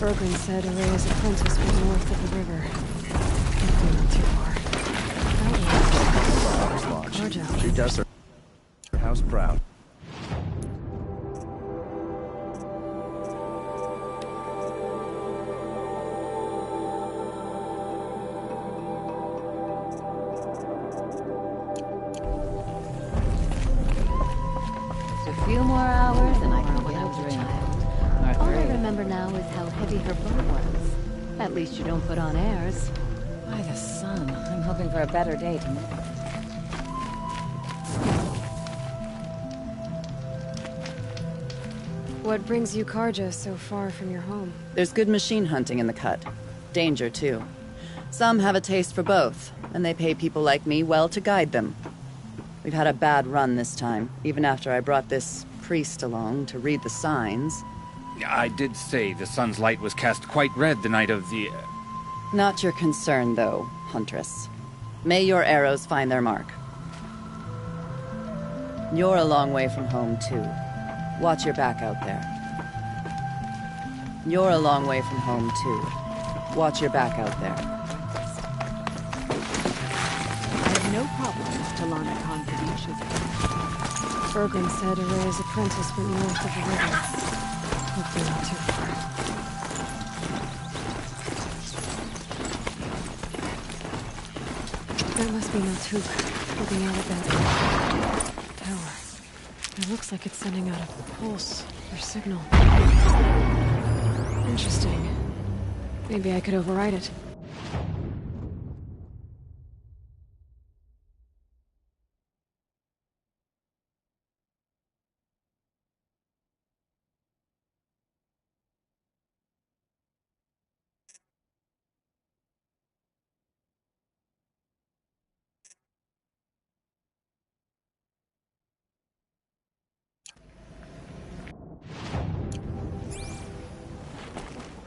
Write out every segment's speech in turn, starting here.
Bergren said Araya's apprentice went north of the river. Hopefully not too far. Large Lodge. She does her house proud. A few more hours and I can get a drink. All I remember now is how heavy her boat was. At least you don't put on airs. By the sun, I'm hoping for a better day tomorrow. What brings you Karja so far from your home? There's good machine hunting in the cut. Danger, too. Some have a taste for both, and they pay people like me well to guide them. We've had a bad run this time, even after I brought this priest along to read the signs. I did say the sun's light was cast quite red the night of the... Not your concern, though, Huntress. May your arrows find their mark. You're a long way from home, too. Watch your back out there. You're a long way from home, too. Watch your back out there. I have no problems to learn a contribution. Bergren said Araya's apprentice went north of the river. Hopefully not too far. That must be Naltuk, looking out at that tower. It looks like it's sending out a pulse or signal. Interesting. Maybe I could override it.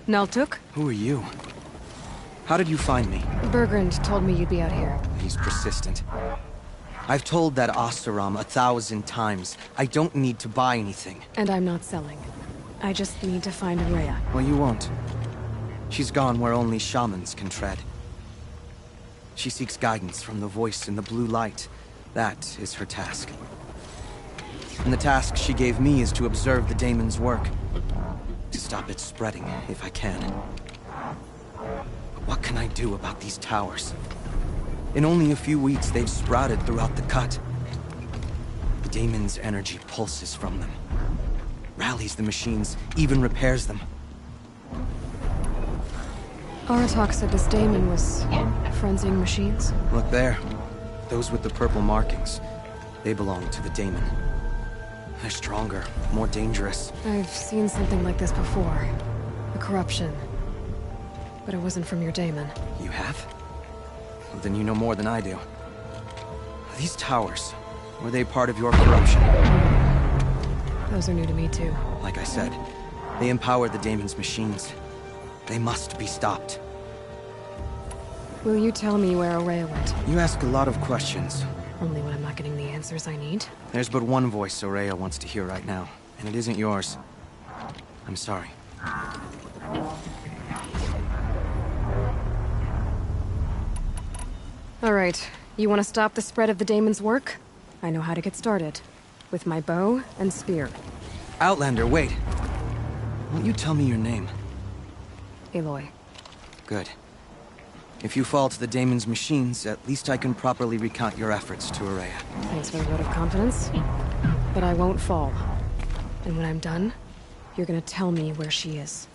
Naltuk? Who are you? How did you find me? Bergren told me you'd be out here. He's persistent. I've told that Oseram 1,000 times. I don't need to buy anything. And I'm not selling. I just need to find Araya. Well, you won't. She's gone where only shamans can tread. She seeks guidance from the voice in the blue light. That is her task. And the task she gave me is to observe the daemon's work. To stop it spreading, if I can. But what can I do about these towers? In only a few weeks, they've sprouted throughout the cut. The daemon's energy pulses from them. Rallies the machines, even repairs them. Aratak said this daemon was frenzying machines. Look there. Those with the purple markings. They belong to the daemon. They're stronger, more dangerous. I've seen something like this before. A corruption. But it wasn't from your daemon. You have? Well, then you know more than I do. These towers, were they part of your corruption? Those are new to me too. Like I said, they empower the daemon's machines. They must be stopped. Will you tell me where Araya went? You ask a lot of questions. Only when I'm not getting the answers I need. There's but one voice Araya wants to hear right now, and it isn't yours. I'm sorry. Alright, you want to stop the spread of the daemon's work? I know how to get started. With my bow and spear. Outlander, wait! Won't you tell me your name? Aloy. Good. If you fall to the daemon's machines, at least I can properly recount your efforts to Araya. Thanks for the vote of confidence. But I won't fall. And when I'm done, you're gonna tell me where she is.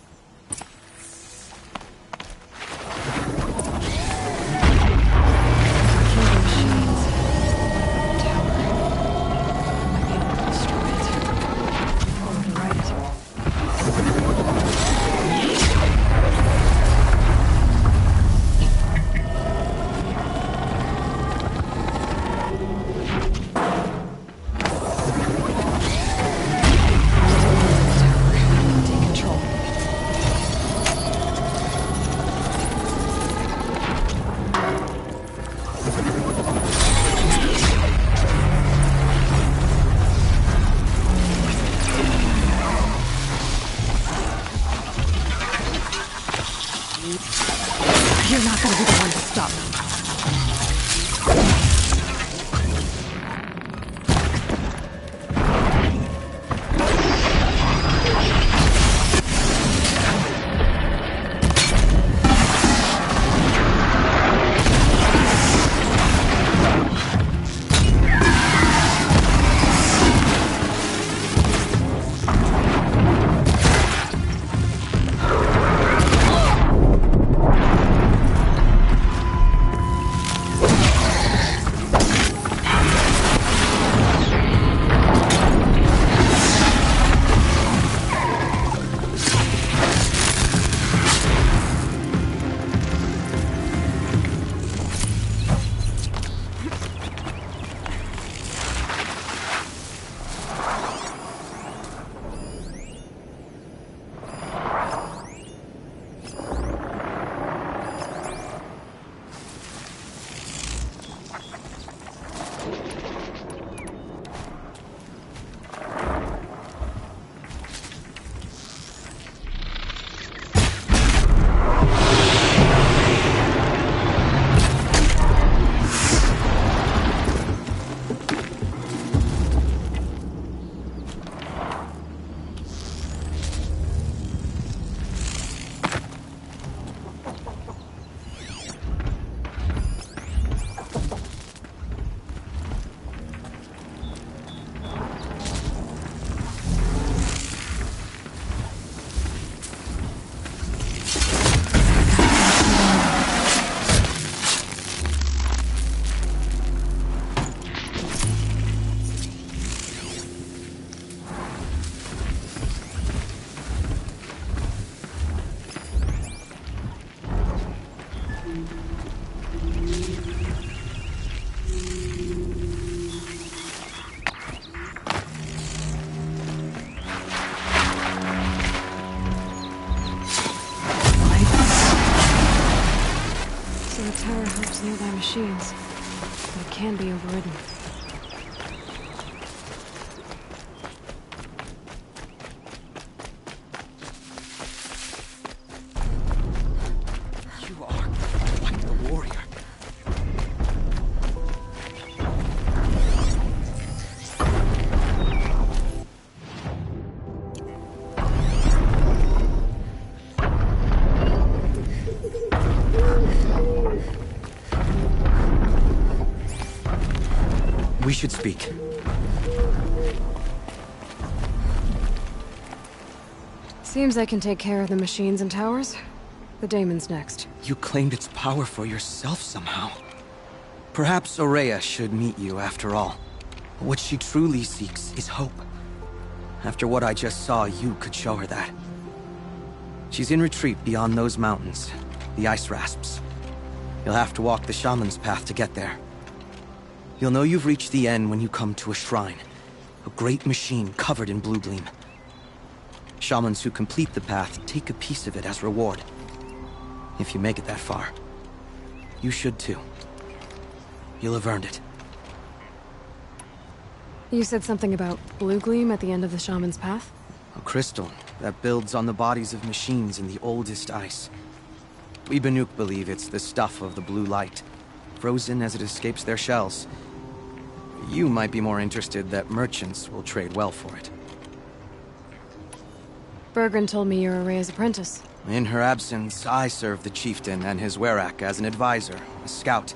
machines, but it can be overridden. You are quite a warrior. We should speak. Seems I can take care of the machines and towers. The daemon's next. You claimed its power for yourself somehow. Perhaps Aurea should meet you after all. What she truly seeks is hope. After what I just saw, you could show her that. She's in retreat beyond those mountains, the ice rasps. You'll have to walk the shaman's path to get there. You'll know you've reached the end when you come to a shrine. A great machine covered in blue gleam. Shamans who complete the path take a piece of it as reward. If you make it that far, you should too. You'll have earned it. You said something about blue gleam at the end of the shaman's path? A crystal that builds on the bodies of machines in the oldest ice. We Banuk believe it's the stuff of the blue light, frozen as it escapes their shells. You might be more interested that merchants will trade well for it. Bergren told me you're Aurea's apprentice. In her absence, I serve the chieftain and his werak as an advisor, a scout,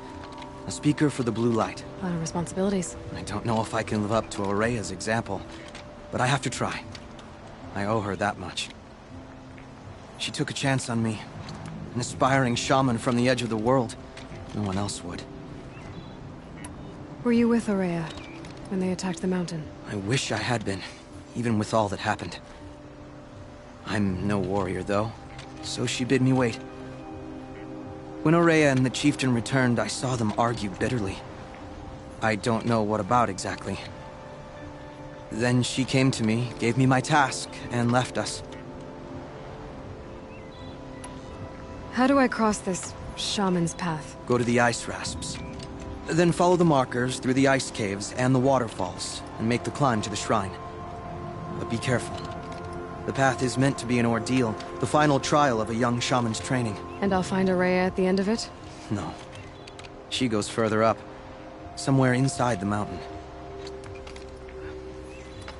a speaker for the blue light. A lot of responsibilities. I don't know if I can live up to Aurea's example, but I have to try. I owe her that much. She took a chance on me. An aspiring shaman from the edge of the world. No one else would. Were you with Aurea when they attacked the mountain? I wish I had been, even with all that happened. I'm no warrior, though, so she bid me wait. When Aurea and the chieftain returned, I saw them argue bitterly. I don't know what about exactly. Then she came to me, gave me my task, and left us. How do I cross this shaman's path? Go to the ice rasps. Then follow the markers through the ice caves and the waterfalls, and make the climb to the shrine. But be careful. The path is meant to be an ordeal, the final trial of a young shaman's training. And I'll find Aurea at the end of it? No. She goes further up, somewhere inside the mountain.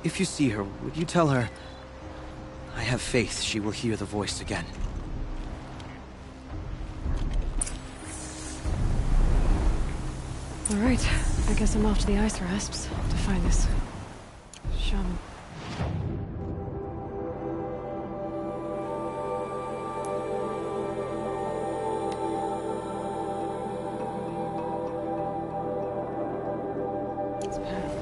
If you see her, would you tell her... I have faith she will hear the voice again. All right, I guess I'm off to the ice rasps to find this shaman. This path.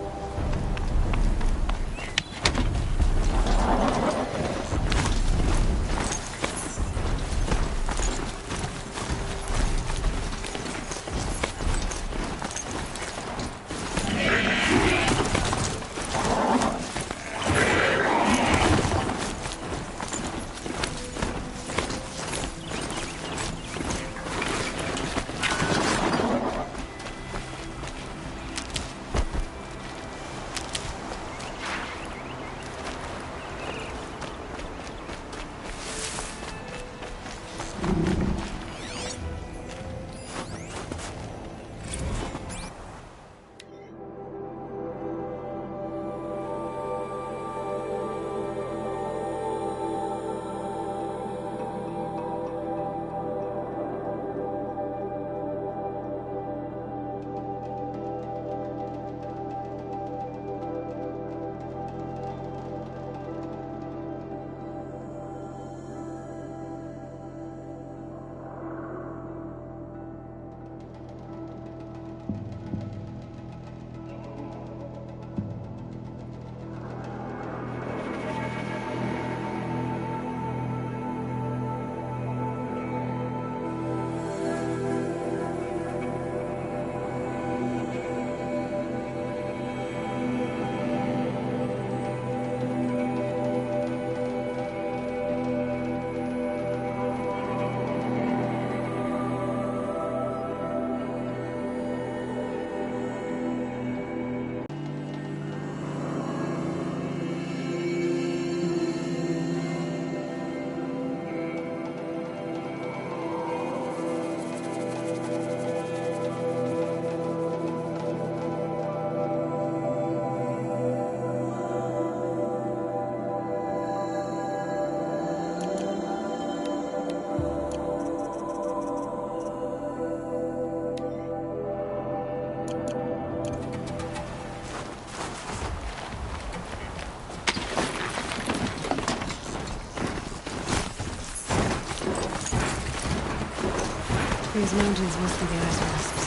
These mountains must be the ice wasps.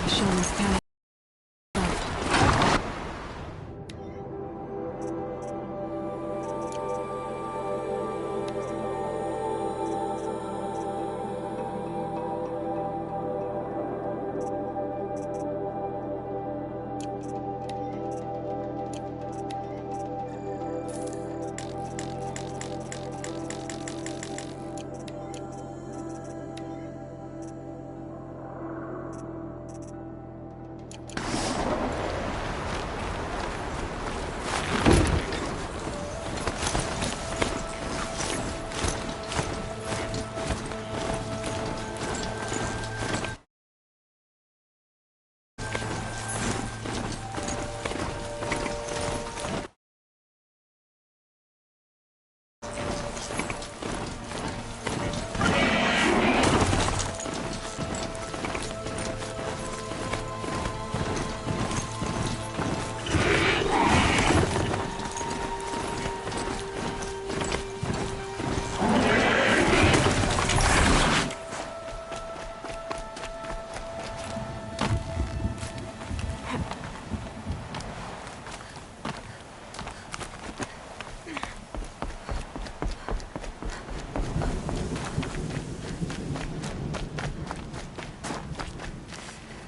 The shaman's path.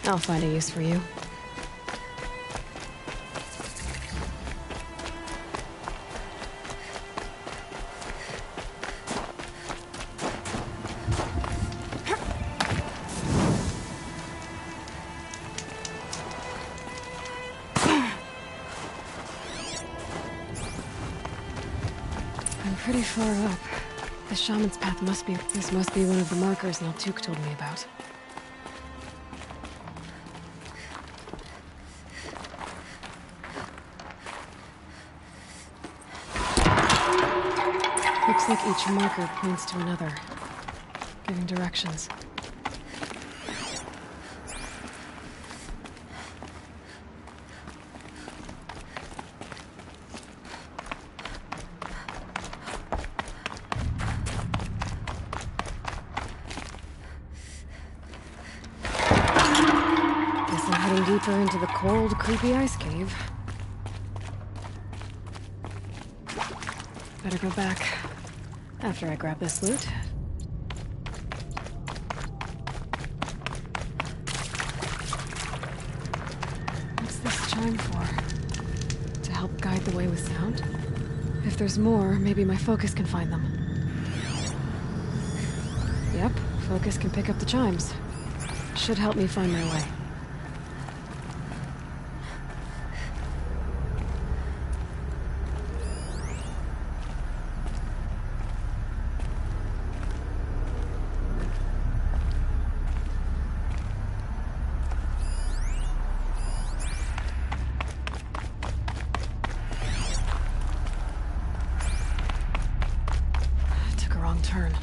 I'll find a use for you. I'm pretty far up. The shaman's path this must be one of the markers Naltuk told me about. Looks like each marker points to another, giving directions. Guess I'm heading deeper into the cold, creepy ice cave. Better go back after I grab this loot. What's this chime for? To help guide the way with sound? If there's more, maybe my focus can find them. Yep, focus can pick up the chimes. Should help me find my way. Turn.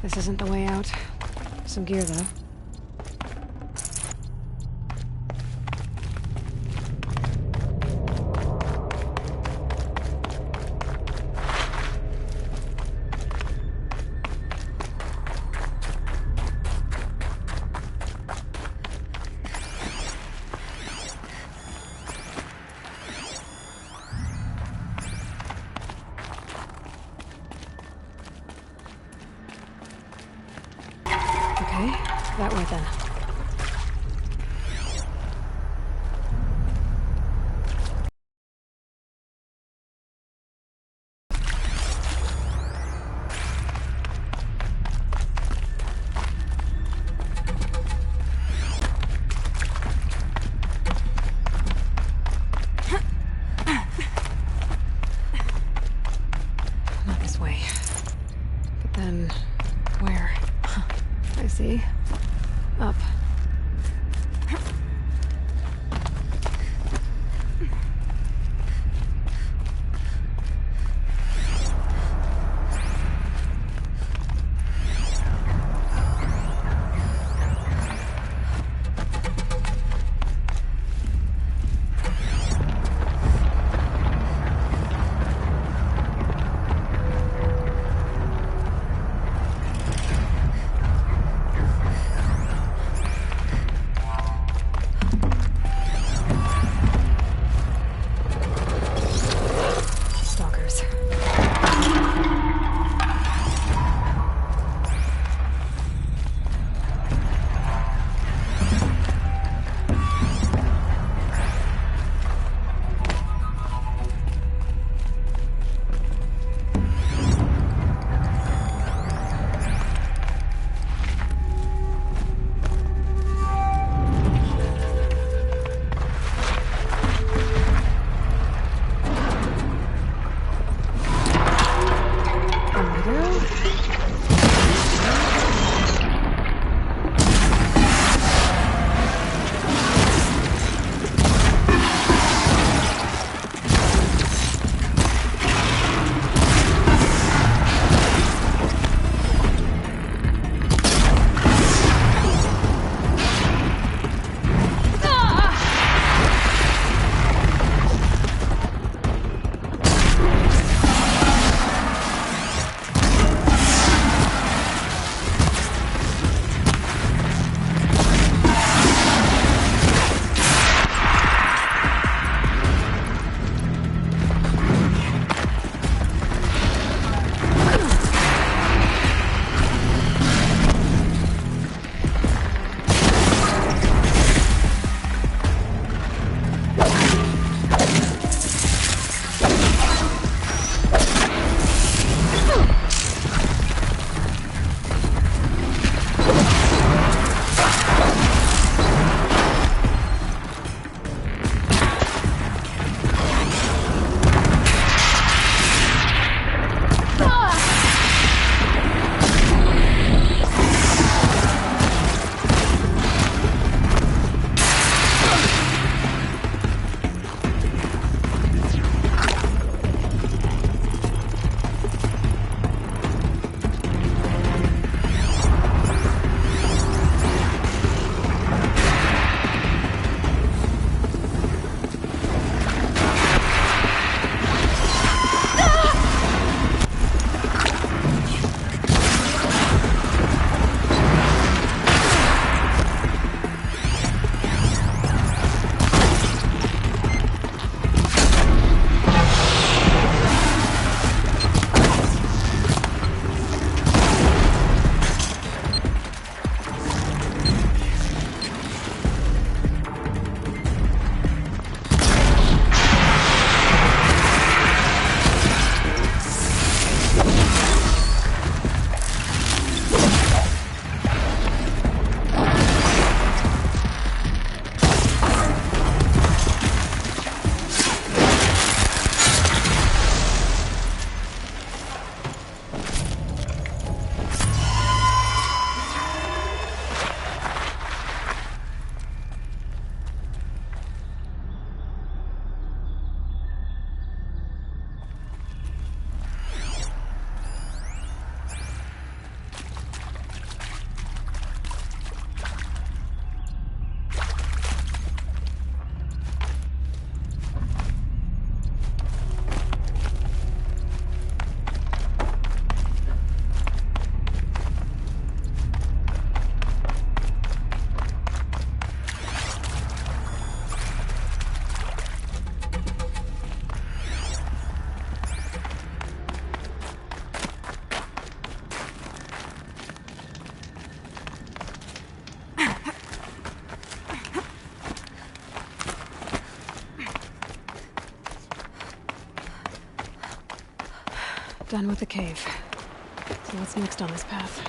This isn't the way out. Some gear, though. Okay, that way then. Not this way. But then, where? I see. Up. done with the cave. So what's next on this path?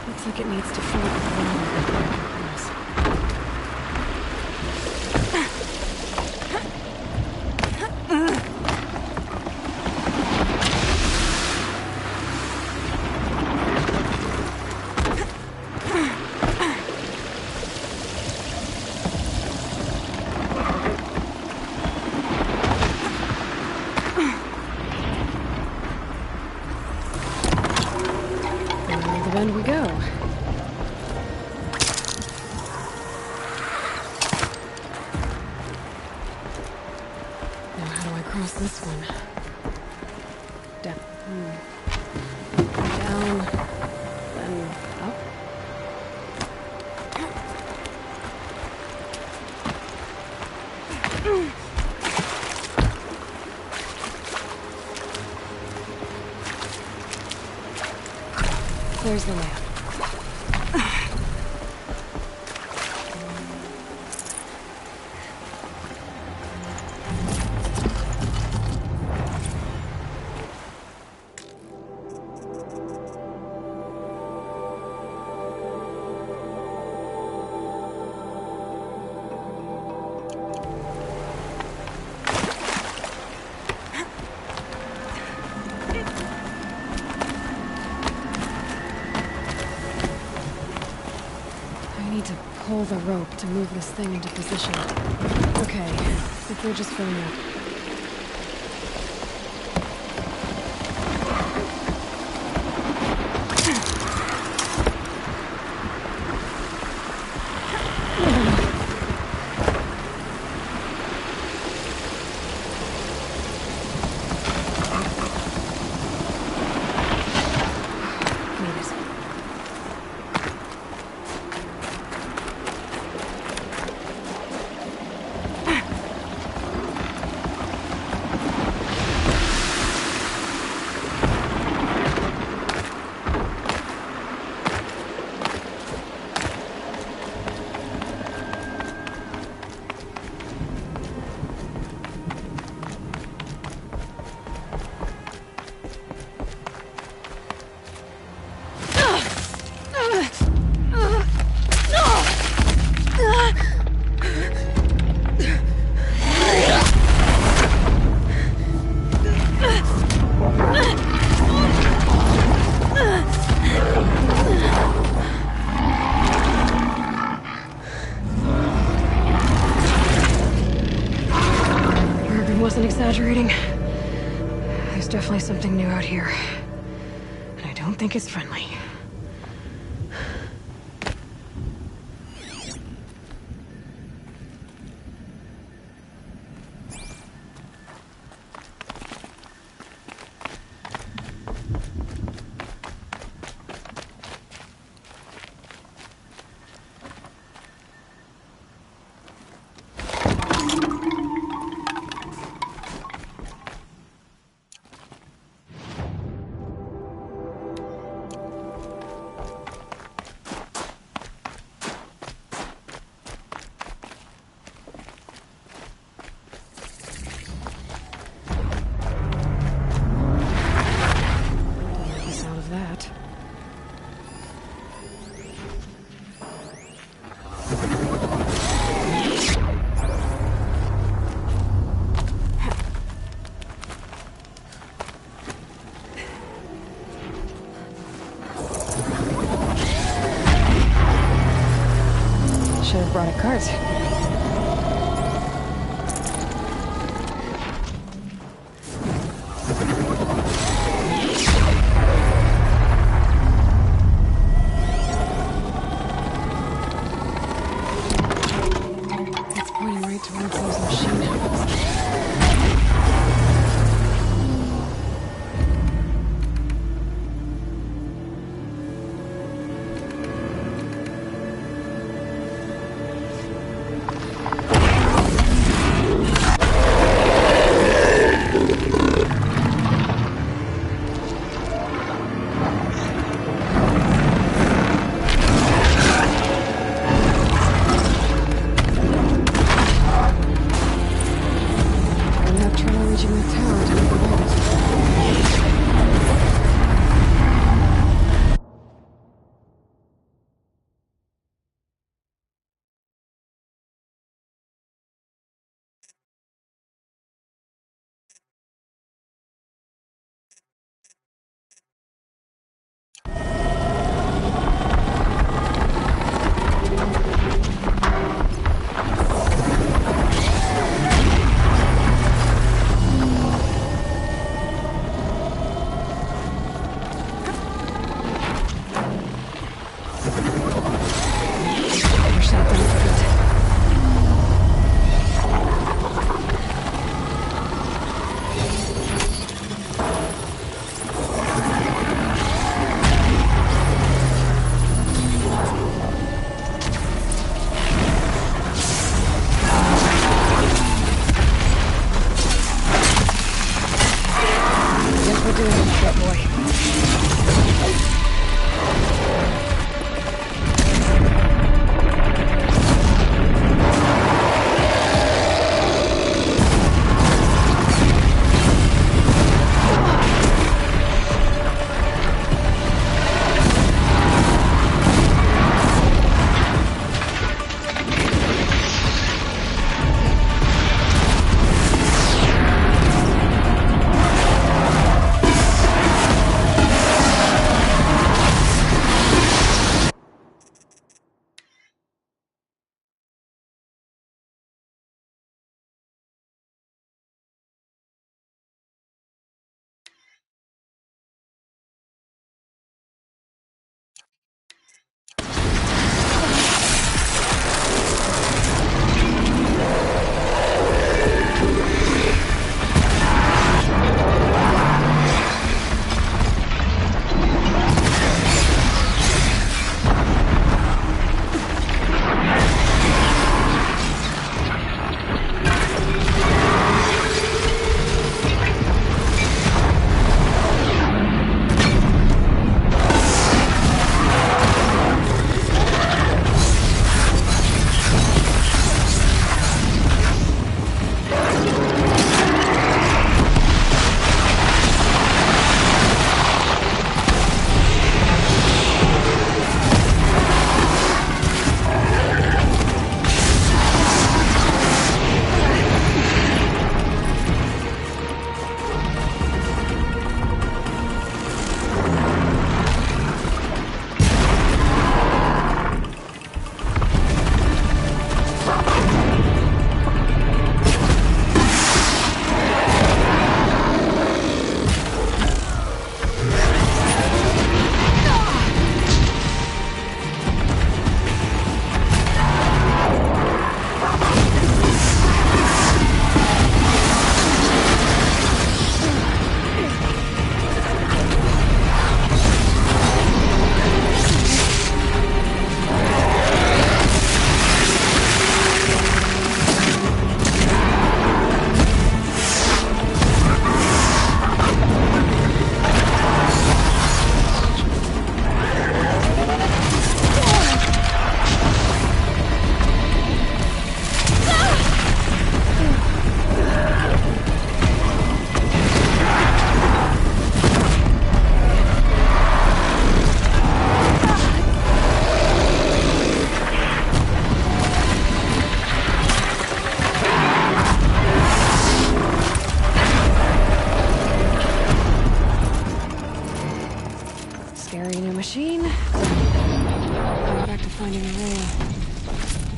Looks like it needs to fill up with water. Yes. Around the bend we go. Now how do I cross this one? Down. Down. Then up. There's the lamp. I need to pull the rope to move this thing into position. Okay, the bridge is filling up. Made it. Wasn't exaggerating. There's definitely something new out here. And I don't think it's friendly. Should have brought a cart. It's pointing right towards those machine hubs.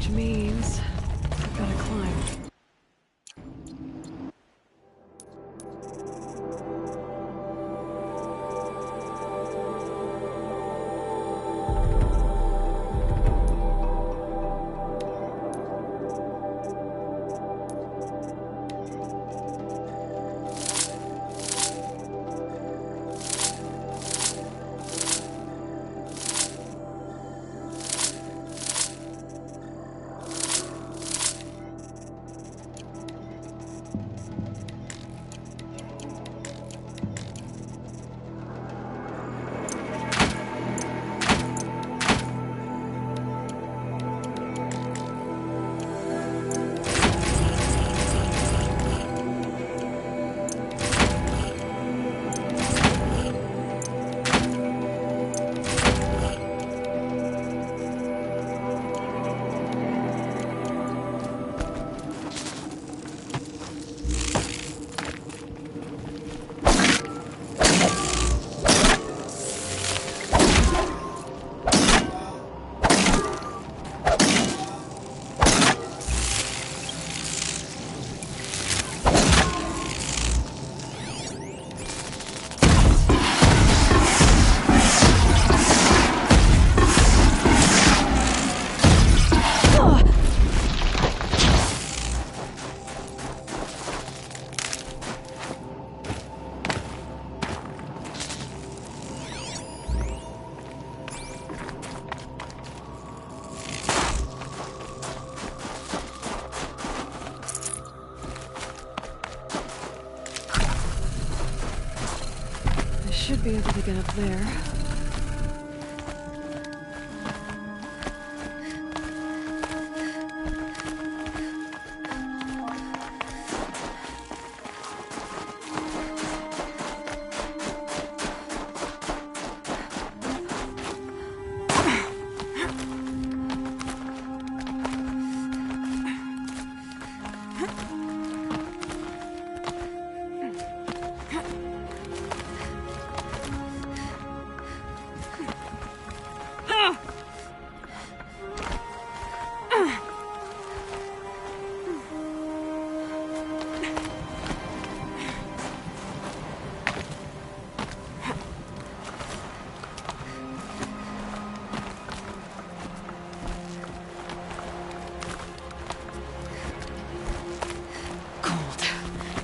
Which means I've got to climb. Should be able to get up there.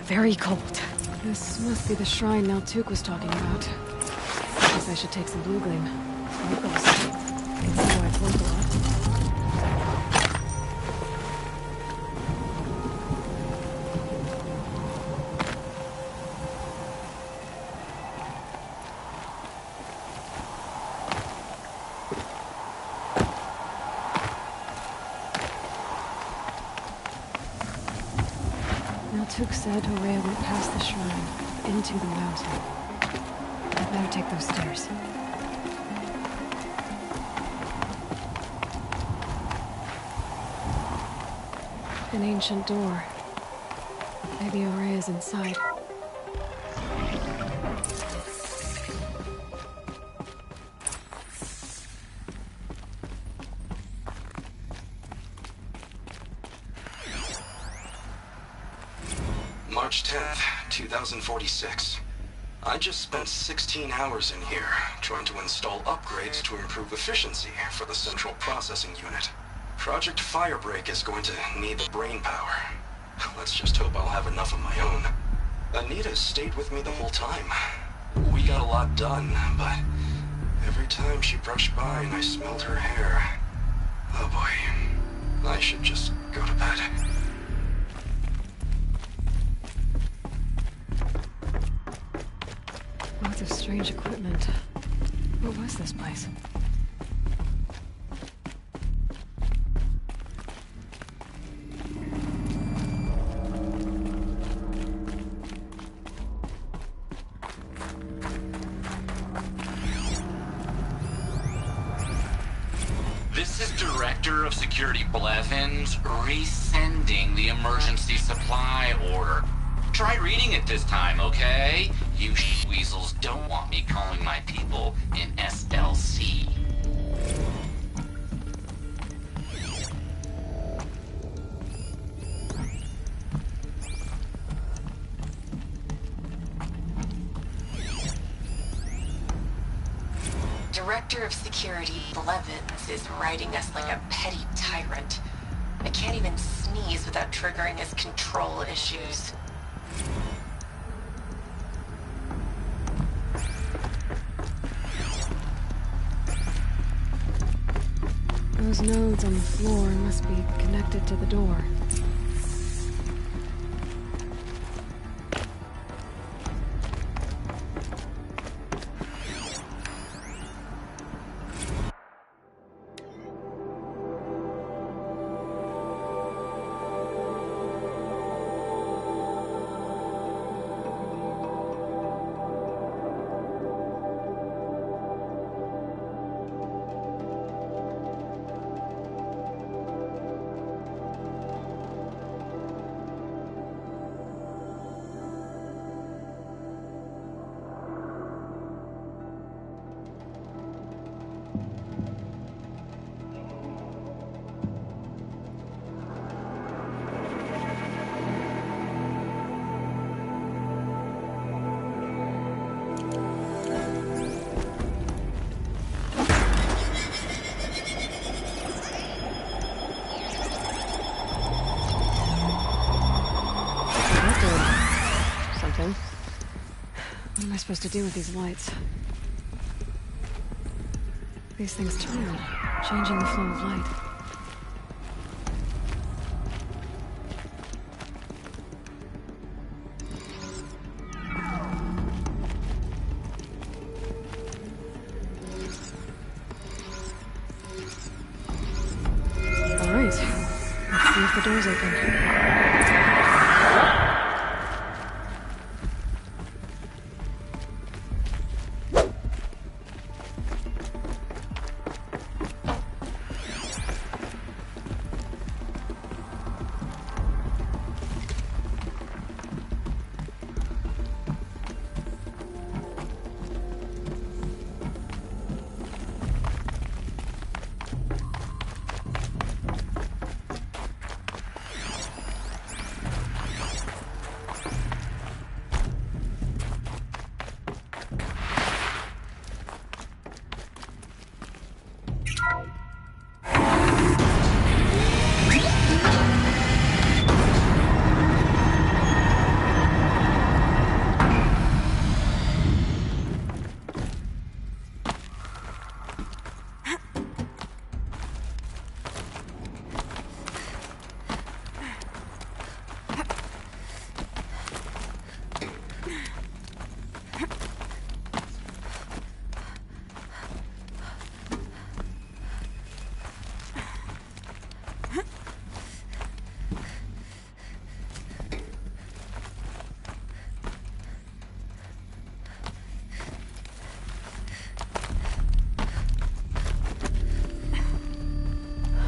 Very cold. This must be the shrine Naltuk was talking about. Guess I should take some blue gleam. Sparkles. Can see why it's worth a lot. Naltuk said Horea went past the shrine, into the mountain. I'd better take those stairs. An ancient door. Maybe Horea's inside. March 10th, 2046. I just spent 16 hours in here, trying to install upgrades to improve efficiency for the central processing unit. Project Firebreak is going to need the brain power. Let's just hope I'll have enough of my own. Anita stayed with me the whole time. We got a lot done, but every time she brushed by and I smelled her hair... Oh boy, I should just go to bed. Lots of strange equipment. What was this place? This is Director of Security Blevins resending the emergency supply order. Try reading it this time, okay? You weasels don't want me calling my people in SLC. Director of Security Blevins is writing us like a petty tyrant. I can't even sneeze without triggering his control issues. Those nodes on the floor must be connected to the door. What am I supposed to do with these lights? These things turn, changing the flow of light. All right, let's see if the door's open.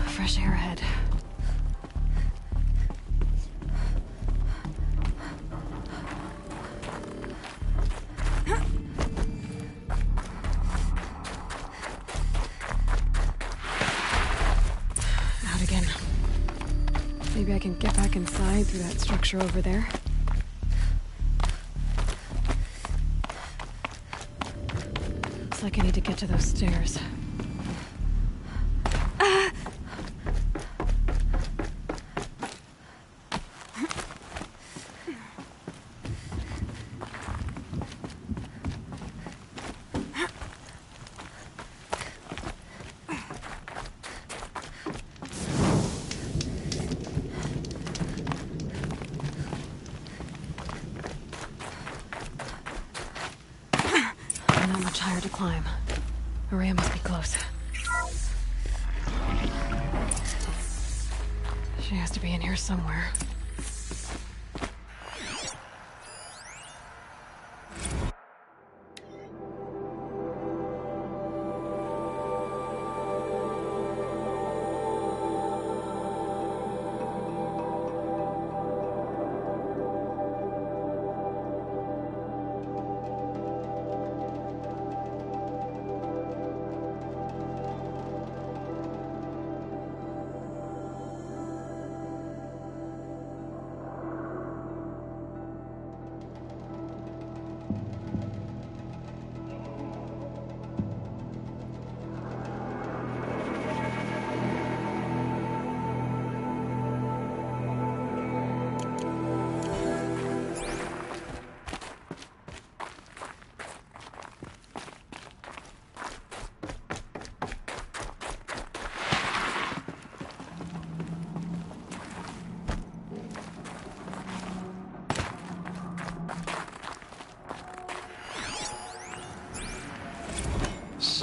Fresh air ahead. Out again. Maybe I can get back inside through that structure over there. Looks like I need to get to those stairs. Not much higher to climb. Maria must be close. She has to be in here somewhere.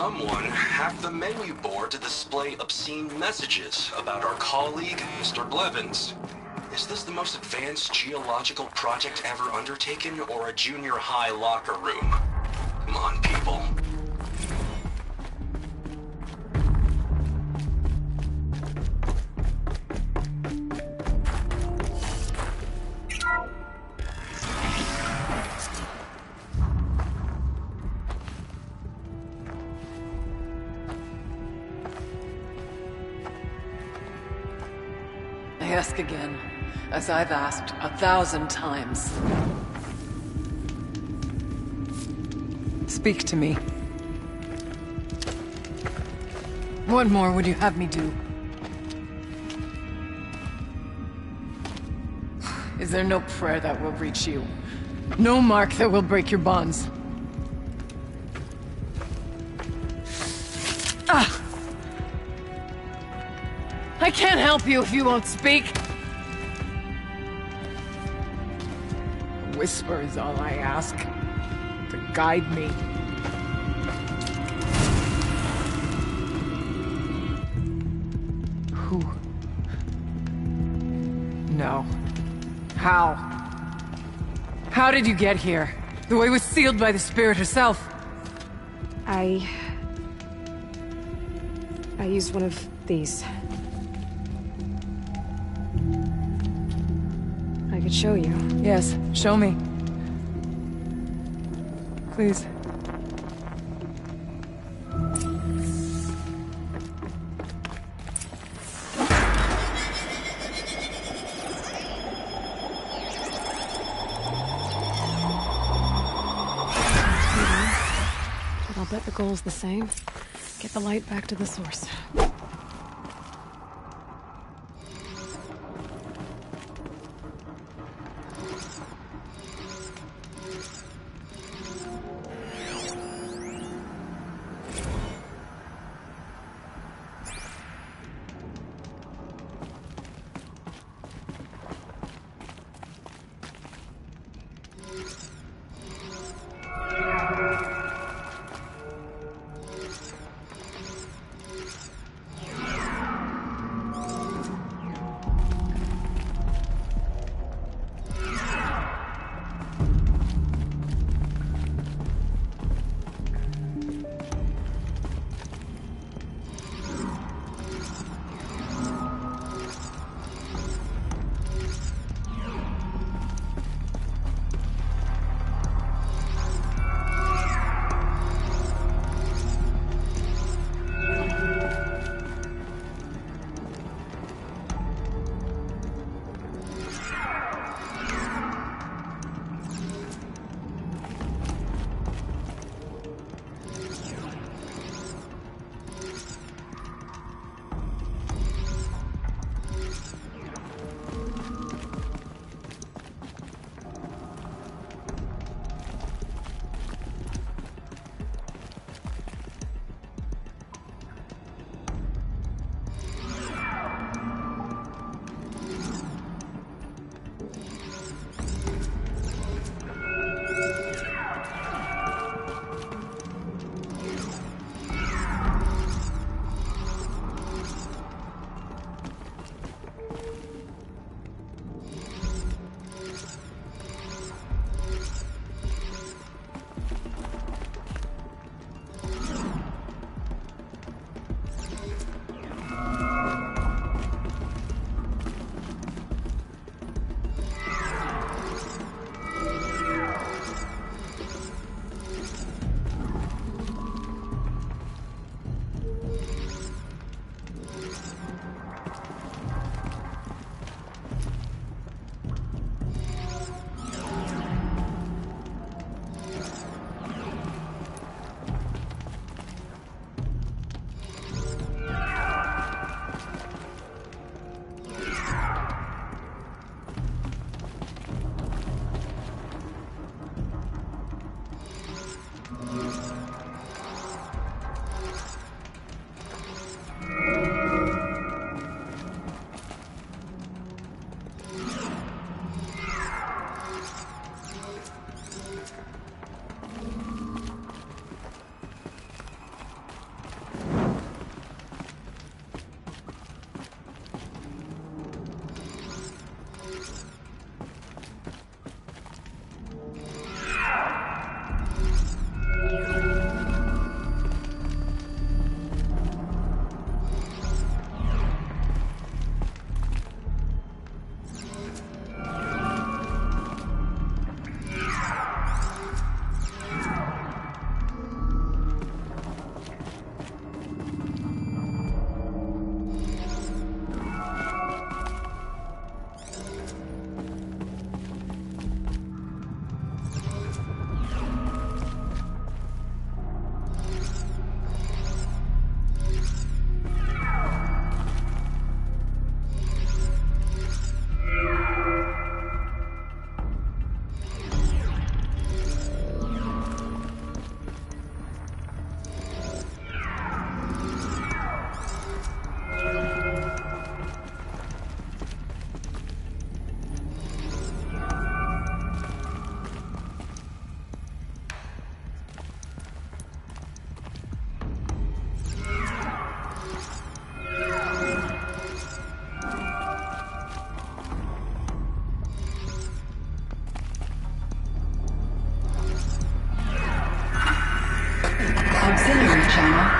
someone hacked the menu board to display obscene messages about our colleague, Mr. Blevins. Is this the most advanced geological project ever undertaken, or a junior high locker room? Come on, people. I ask again, as I've asked 1,000 times. Speak to me. What more would you have me do? Is there no prayer that will reach you? No mark that will break your bonds? Ah! I can't help you if you won't speak! A whisper is all I ask. To guide me. Who? No. How? How did you get here? The way was sealed by the spirit herself. I used one of these. I could show you. Yes, show me. Please. But I'll bet the goal's the same. Get the light back to the source.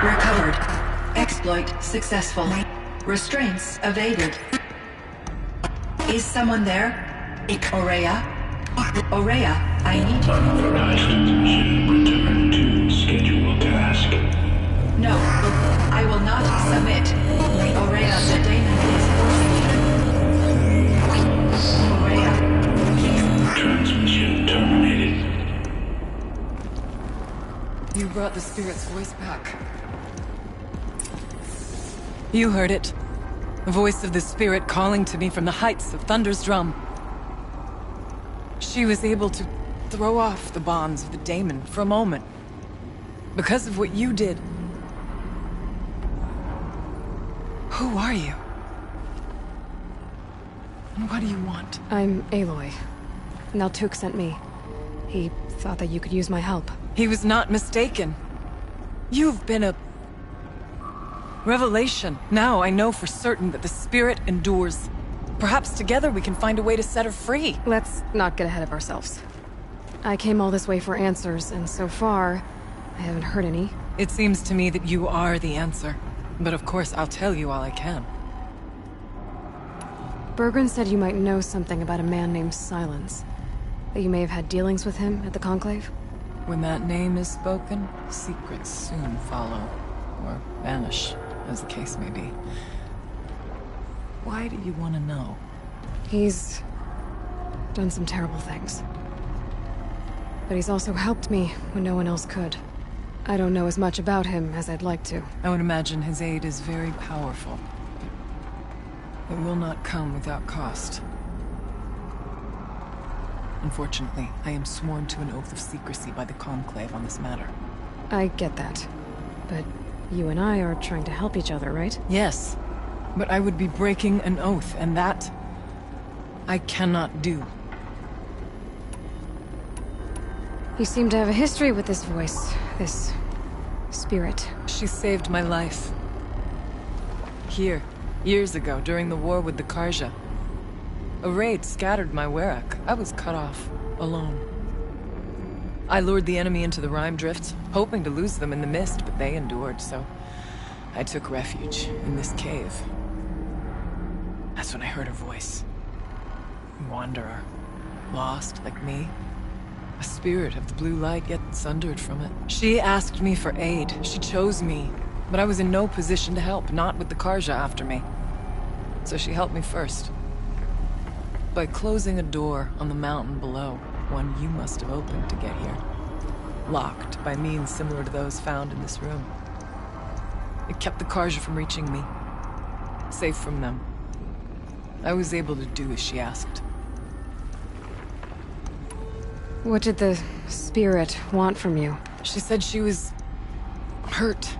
Recovered. Exploit successful. Restraints evaded. Is someone there? Aurea? Aurea, I need you. Unauthorized mission. Return to scheduled task. No, I will not submit. Aurea, the daemon is forcing you. Aurea. Transmission terminated. You brought the spirit's voice back. You heard it. The voice of the spirit calling to me from the heights of Thunder's Drum. She was able to throw off the bonds of the daemon for a moment. Because of what you did. Who are you? And what do you want? I'm Aloy. Naltuk sent me. He thought that you could use my help. He was not mistaken. You've been a revelation. Now I know for certain that the spirit endures. Perhaps together we can find a way to set her free. Let's not get ahead of ourselves. I came all this way for answers, and so far, I haven't heard any. It seems to me that you are the answer. But of course, I'll tell you all I can. Bergren said you might know something about a man named Silence. That you may have had dealings with him at the Conclave? When that name is spoken, secrets soon follow. Or vanish, as the case may be. Why do you want to know? He's done some terrible things. But he's also helped me when no one else could. I don't know as much about him as I'd like to. I would imagine his aid is very powerful. It will not come without cost. Unfortunately, I am sworn to an oath of secrecy by the Conclave on this matter. I get that. But you and I are trying to help each other, right? Yes. But I would be breaking an oath, and that I cannot do. You seem to have a history with this voice, this spirit. She saved my life. Here, years ago, during the war with the Karja. A raid scattered my Werak. I was cut off, alone. I lured the enemy into the Rime Drifts, hoping to lose them in the mist, but they endured, so I took refuge in this cave. That's when I heard her voice. A wanderer. Lost, like me. A spirit of the blue light, yet sundered from it. She asked me for aid. She chose me. But I was in no position to help, not with the Karja after me. So she helped me first. By closing a door on the mountain below, one you must have opened to get here. Locked by means similar to those found in this room. It kept the Karja from reaching me. Safe from them. I was able to do as she asked. What did the spirit want from you? She said she was hurt.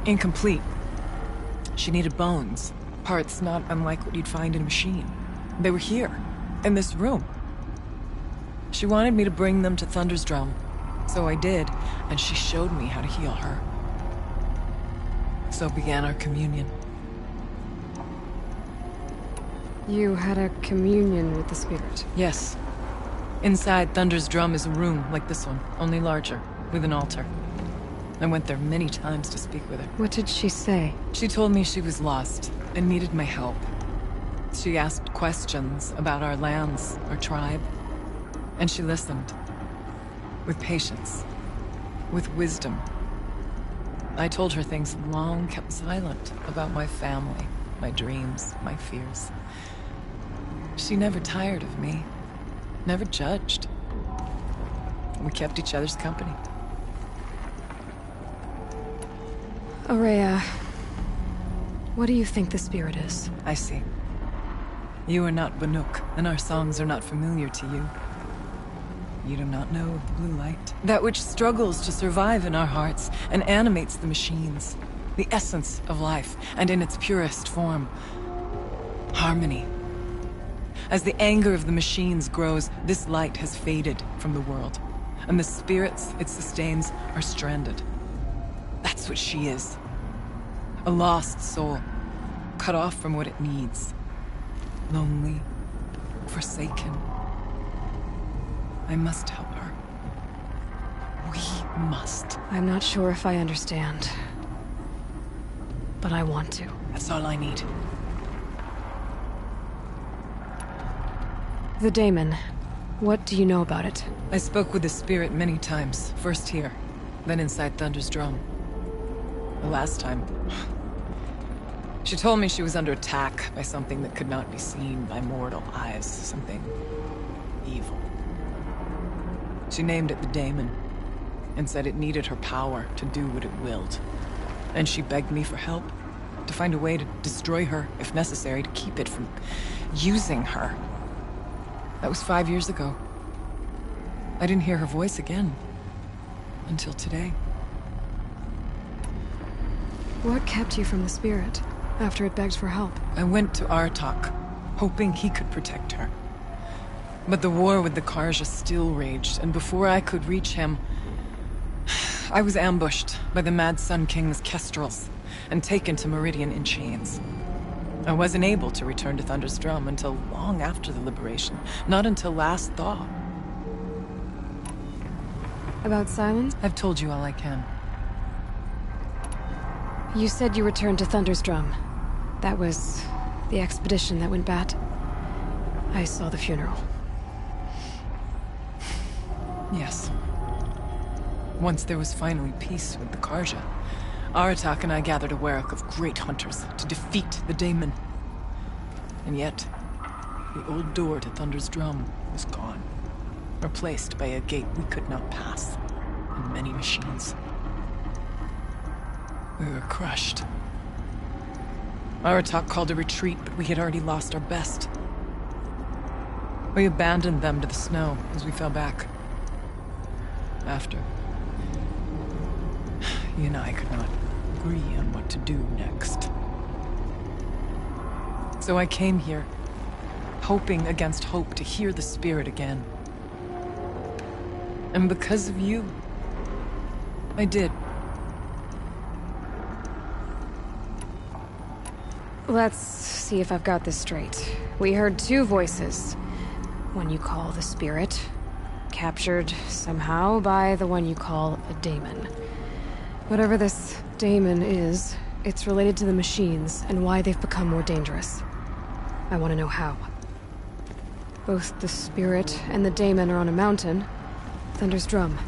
Incomplete. She needed bones. Parts not unlike what you'd find in a machine. They were here, in this room. She wanted me to bring them to Thunder's Drum. So I did, and she showed me how to heal her. So began our communion. You had a communion with the spirit? Yes. Inside Thunder's Drum is a room like this one, only larger, with an altar. I went there many times to speak with her. What did she say? She told me she was lost and needed my help. She asked questions about our lands, our tribe, and she listened. With patience. With wisdom. I told her things long kept silent about my family, my dreams, my fears. She never tired of me. Never judged. We kept each other's company. Aurea, what do you think the spirit is? I see. You are not Banuk, and our songs are not familiar to you. You do not know of the blue light. That which struggles to survive in our hearts and animates the machines. The essence of life, and in its purest form. Harmony. As the anger of the machines grows, this light has faded from the world. And the spirits it sustains are stranded. That's what she is. A lost soul. Cut off from what it needs. Lonely. Forsaken. I must help her. We must. I'm not sure if I understand. but I want to. That's all I need. The daemon. What do you know about it? I spoke with the spirit many times. First here, then inside Thunder's drum. The last time... She told me she was under attack by something that could not be seen by mortal eyes. Something... evil. She named it the daemon, and said it needed her power to do what it willed. And she begged me for help, to find a way to destroy her, if necessary, to keep it from using her. That was 5 years ago. I didn't hear her voice again. Until today. What kept you from the spirit, after it begged for help? I went to Artok, hoping he could protect her. But the war with the Karja still raged, and before I could reach him... I was ambushed by the Mad Sun King's kestrels, and taken to Meridian in chains. I wasn't able to return to Thunder's Drum until long after the liberation. Not until last thaw. About Silence? I've told you all I can. You said you returned to Thunder's Drum. That was the expedition that went bad. I saw the funeral. Yes. Once there was finally peace with the Karja, Aratak and I gathered a Werak of great hunters to defeat the daemon. And yet, the old door to Thunder's Drum was gone, replaced by a gate we could not pass, and many machines. We were crushed. Aratak called a retreat, but we had already lost our best. We abandoned them to the snow as we fell back. After, he and I could not agree on what to do next. So I came here, hoping against hope to hear the spirit again. And because of you, I did. Let's see if I've got this straight. We heard two voices. One you call the spirit, captured somehow by the one you call a daemon. Whatever this daemon is, it's related to the machines and why they've become more dangerous. I want to know how. Both the spirit and the daemon are on a mountain, Thunder's Drum.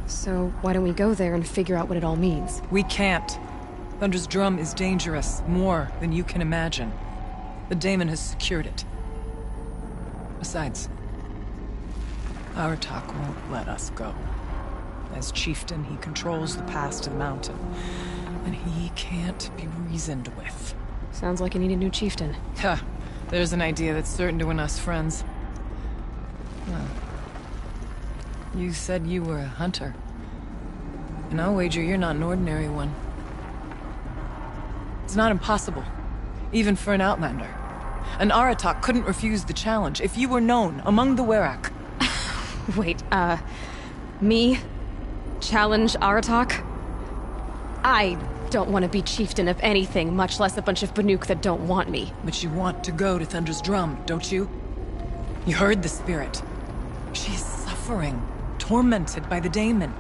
So why don't we go there and figure out what it all means? We can't. Thunder's Drum is dangerous, more than you can imagine. The daemon has secured it. Besides, Aratak won't let us go. As chieftain, he controls the pass to the mountain, and he can't be reasoned with. Sounds like you need a new chieftain. Ha! There's an idea that's certain to win us friends. Well, you said you were a hunter. And I'll wager you're not an ordinary one. It's not impossible, even for an outlander. An Aratak couldn't refuse the challenge if you were known among the Werak. Wait, me? Challenge Aratak? I don't want to be chieftain of anything, much less a bunch of Banuk that don't want me. But you want to go to Thunder's Drum, don't you? You heard the spirit. She is suffering, tormented by the daemon.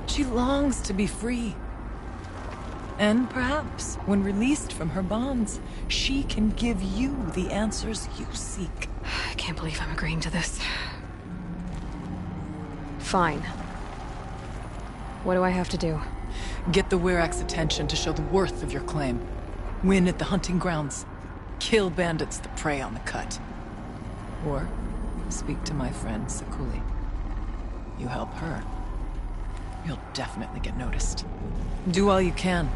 She longs to be free. And perhaps, when released from her bonds, she can give you the answers you seek. I can't believe I'm agreeing to this. Fine. What do I have to do? Get the Werak's attention to show the worth of your claim. Win at the hunting grounds. Kill bandits that prey on the cut. Or speak to my friend Sakuli. You help her, you'll definitely get noticed. Do all you can.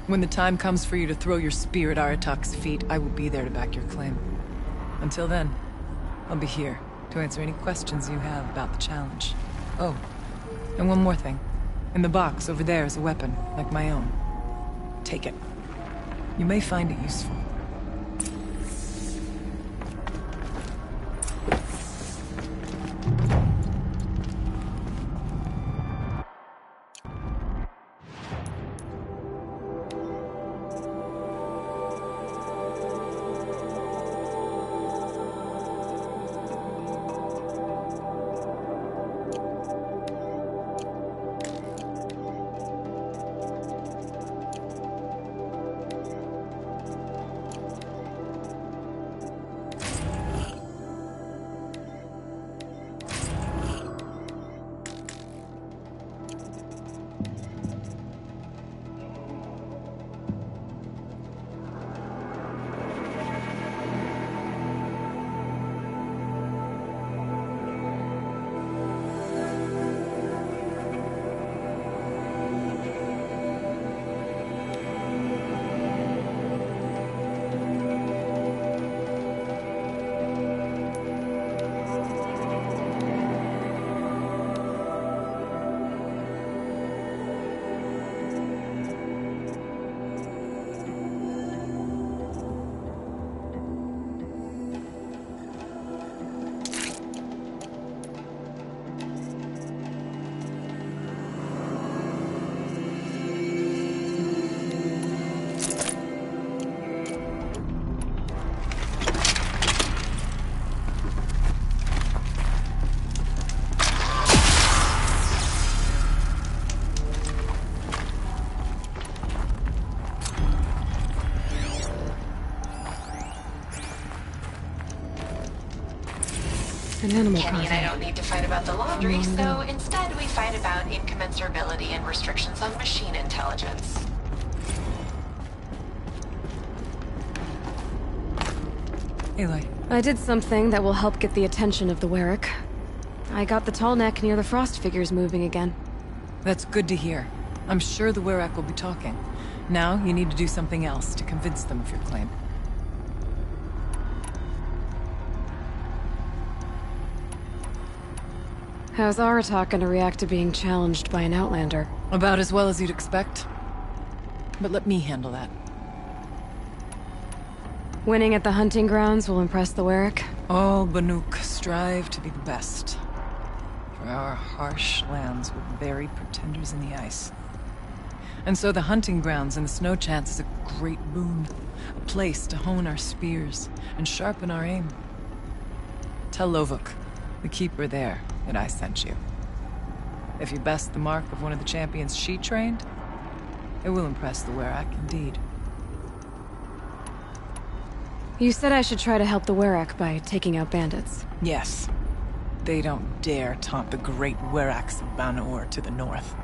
When the time comes for you to throw your spear at Aratak's feet, I will be there to back your claim. Until then, I'll be here to answer any questions you have about the challenge. Oh, and one more thing. In the box over there is a weapon, like my own. Take it. You may find it useful. An animal Kenny and I carving. don't need to fight about the laundry, No, so no. instead we fight about incommensurability and restrictions on machine intelligence. Aloy. I did something that will help get the attention of the Warwick. I got the tall neck near the frost figures moving again. That's good to hear. I'm sure the Werak will be talking. Now, you need to do something else to convince them of your claim. How's Aratak gonna react to being challenged by an Outlander? About as well as you'd expect. But let me handle that. Winning at the hunting grounds will impress the Warwick? All Banuk strive to be the best. For our harsh lands will bury pretenders in the ice. And so the hunting grounds and the snow chance is a great boon. A place to hone our spears and sharpen our aim. Tell Lovuk, the keeper there, that I sent you. If you best the mark of one of the champions she trained, it will impress the Werak indeed. You said I should try to help the Warwick by taking out bandits. Yes. They don't dare taunt the great Weraks of Banor to the north.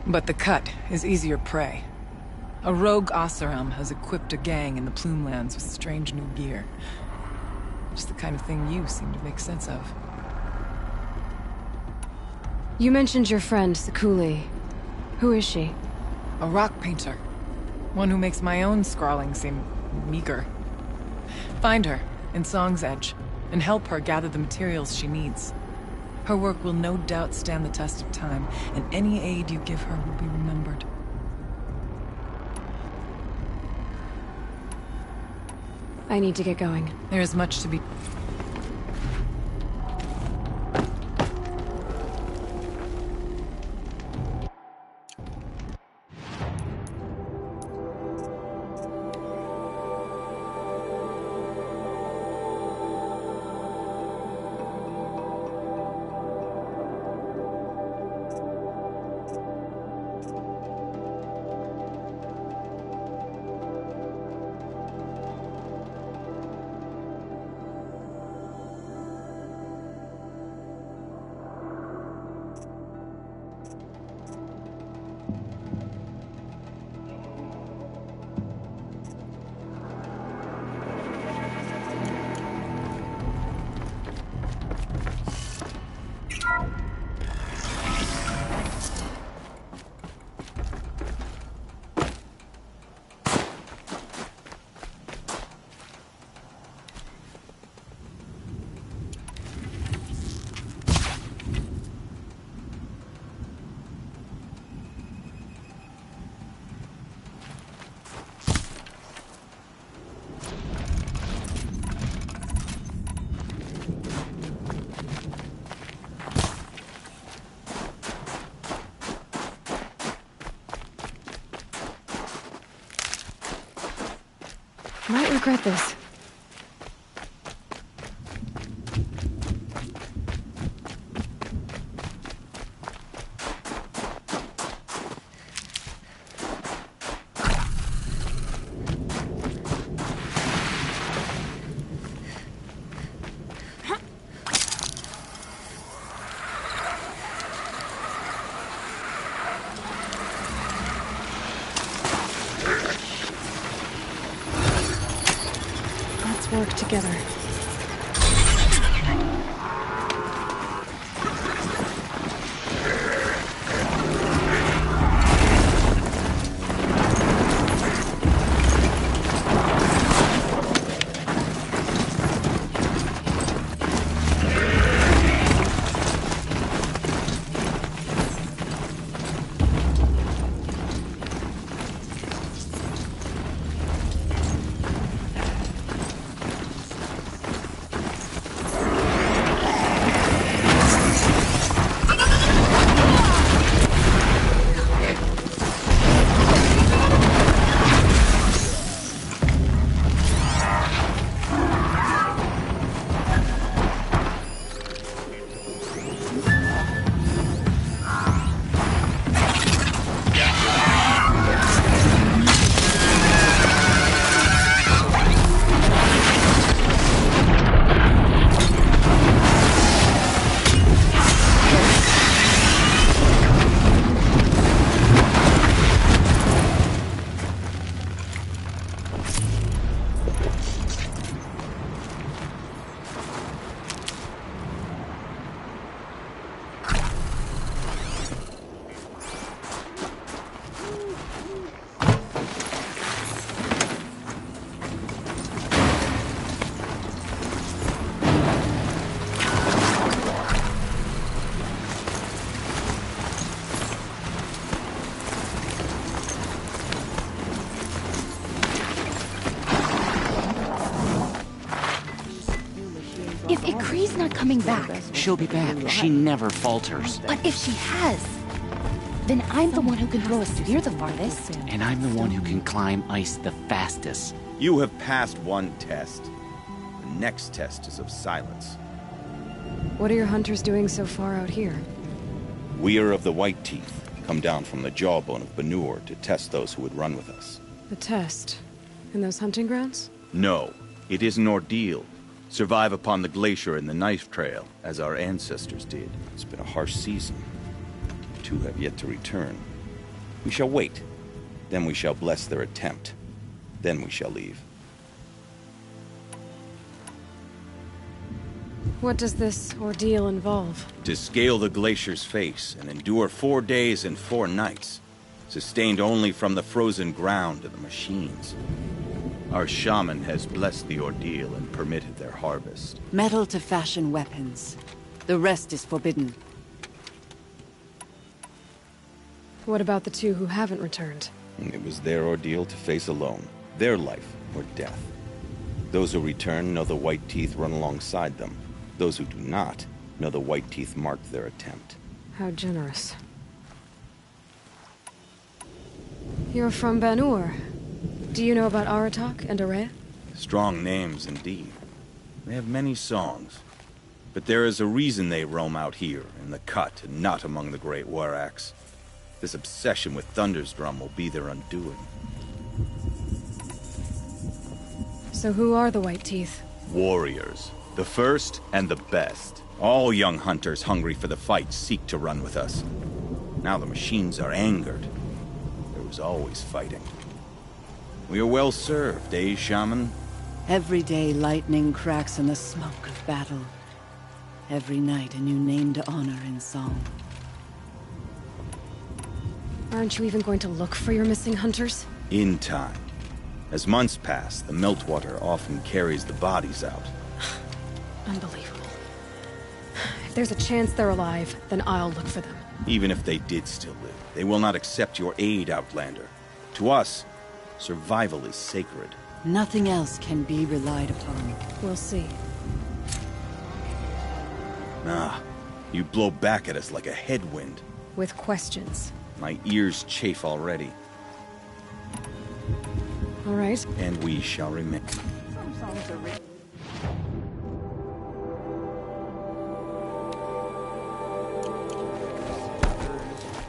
But the Cut is easier prey. A rogue Oseram has equipped a gang in the Plumelands with strange new gear. Just the kind of thing you seem to make sense of. You mentioned your friend, Sekuli. Who is she? A rock painter. One who makes my own scrawling seem meager. Find her in Song's Edge, and help her gather the materials she needs. Her work will no doubt stand the test of time, and any aid you give her will be remembered. I need to get going. There is much to be... Might regret this. Work together. Kree's not coming back. She'll be back. She never falters. But if she has, then I'm the one who can throw a spear the farthest. And I'm the one who can climb ice the fastest. You have passed one test. The next test is of silence. What are your hunters doing so far out here? We are of the White Teeth, come down from the jawbone of Banur to test those who would run with us. A test? In those hunting grounds? No, it is an ordeal. Survive upon the glacier and the knife trail, as our ancestors did. It's been a harsh season. Two have yet to return. We shall wait. Then we shall bless their attempt. Then we shall leave. What does this ordeal involve? To scale the glacier's face and endure 4 days and 4 nights, sustained only from the frozen ground and the machines. Our shaman has blessed the ordeal and permitted their harvest. Metal to fashion weapons. The rest is forbidden. What about the two who haven't returned? It was their ordeal to face alone. Their life or death. Those who return know the White Teeth run alongside them. Those who do not know the White Teeth marked their attempt. How generous. You're from Banur. Do you know about Aratak and Areya? Strong names indeed. They have many songs. But there is a reason they roam out here, in the cut, and not among the great Waraks. This obsession with Thunder's Drum will be their undoing. So who are the White Teeth? Warriors. The first and the best. All young hunters hungry for the fight seek to run with us. Now the machines are angered. There was always fighting. We are well served, eh, Shaman? Every day lightning cracks in the smoke of battle. Every night a new name to honor in song. Aren't you even going to look for your missing hunters? In time. As months pass, the meltwater often carries the bodies out. Unbelievable. If there's a chance they're alive, then I'll look for them. Even if they did still live, they will not accept your aid, Outlander. To us, survival is sacred. Nothing else can be relied upon. We'll see. Ah, you blow back at us like a headwind. With questions. My ears chafe already. All right. And we shall remain. Some songs are written.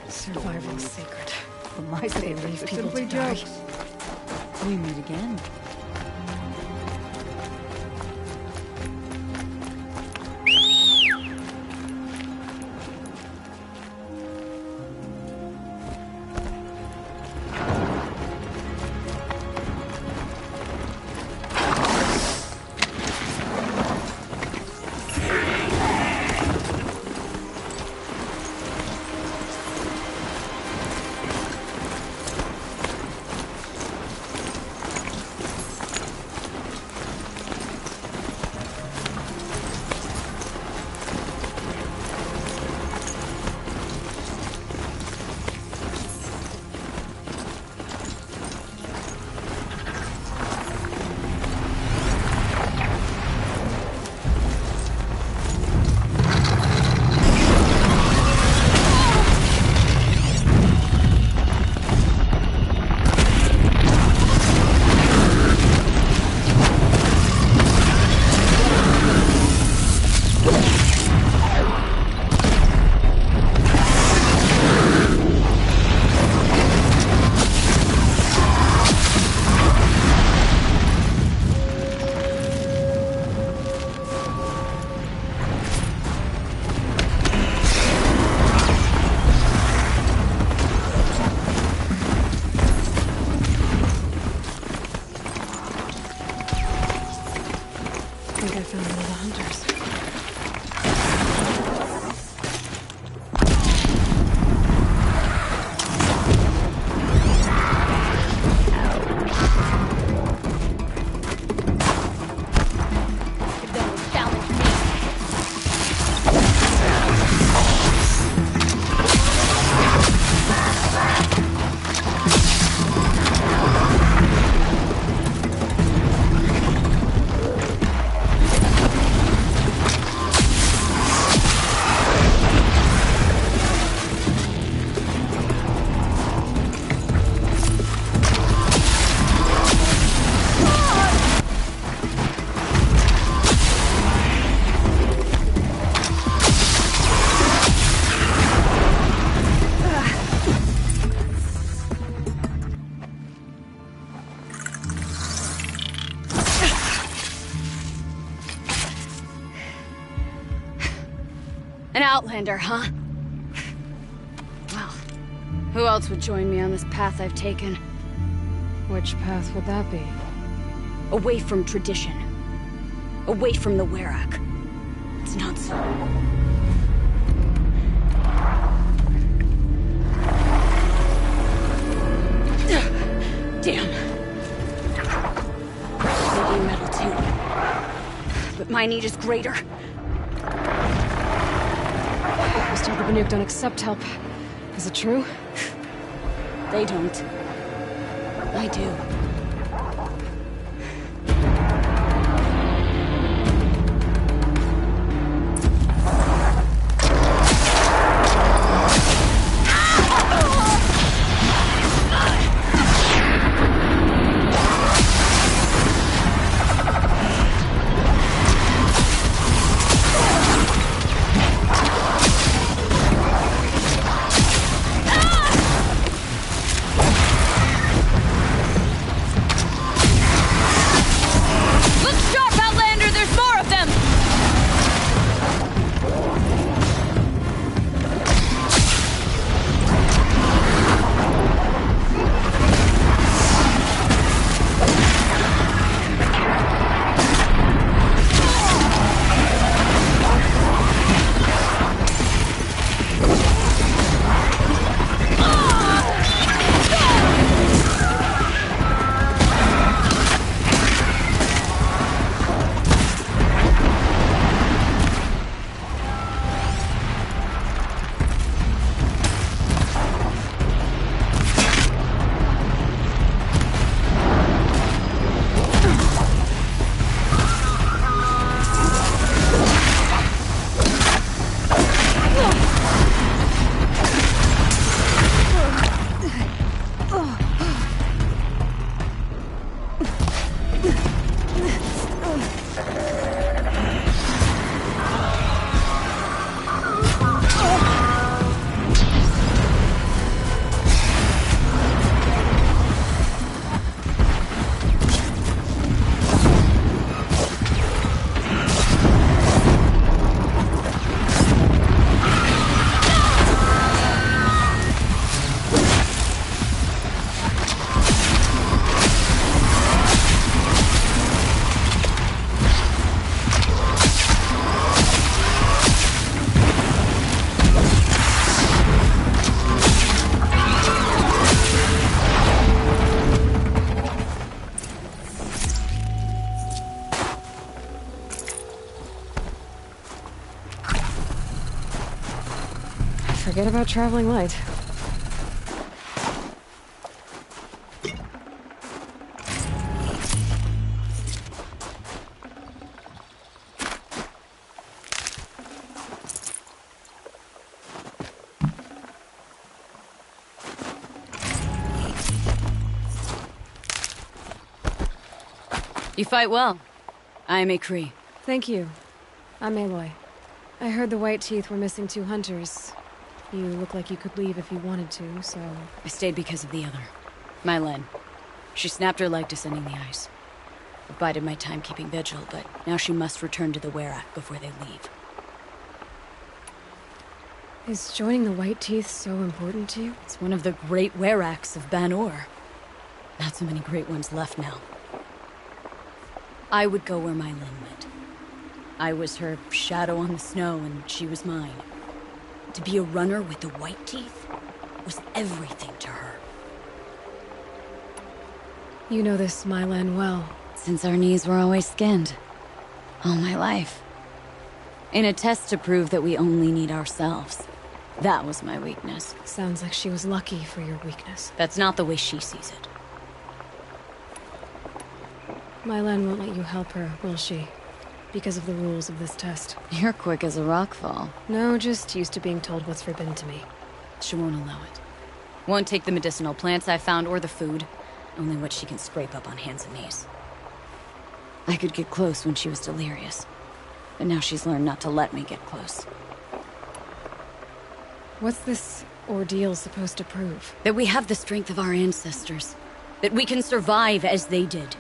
Survival is sacred. For my sake, Leave it's people simply to die. jokes. We meet again. An outlander, huh? Well, who else would join me on this path I've taken? Which path would that be? Away from tradition. Away from the Werak. It's not so. Damn. They need metal too. But my need is greater. Mr. the Banuk don't accept help. Is it true? They don't. I do. Forget about traveling light. You fight well. I'm Cree. Thank you. I'm Aloy. I heard the White Teeth were missing 2 hunters. You look like you could leave if you wanted to, so... I stayed because of the other. Mylen. She snapped her leg descending the ice. I bided my time keeping vigil, but now she must return to the Werak before they leave. Is joining the White Teeth so important to you? It's one of the great Weraks of Ban-Ur. Not so many great ones left now. I would go where Mylen went. I was her shadow on the snow, and she was mine. To be a runner with the White Teeth was everything to her. You know this Mylan well. Since our knees were always skinned. All my life. In a test to prove that we only need ourselves. That was my weakness. Sounds like she was lucky for your weakness. That's not the way she sees it. Mylan won't let you help her, will she? Because of the rules of this test. You're quick as a rockfall. No, just used to being told what's forbidden to me. She won't allow it. Won't take the medicinal plants I found or the food. Only what she can scrape up on hands and knees. I could get close when she was delirious. But now she's learned not to let me get close. What's this ordeal supposed to prove? That we have the strength of our ancestors. That we can survive as they did.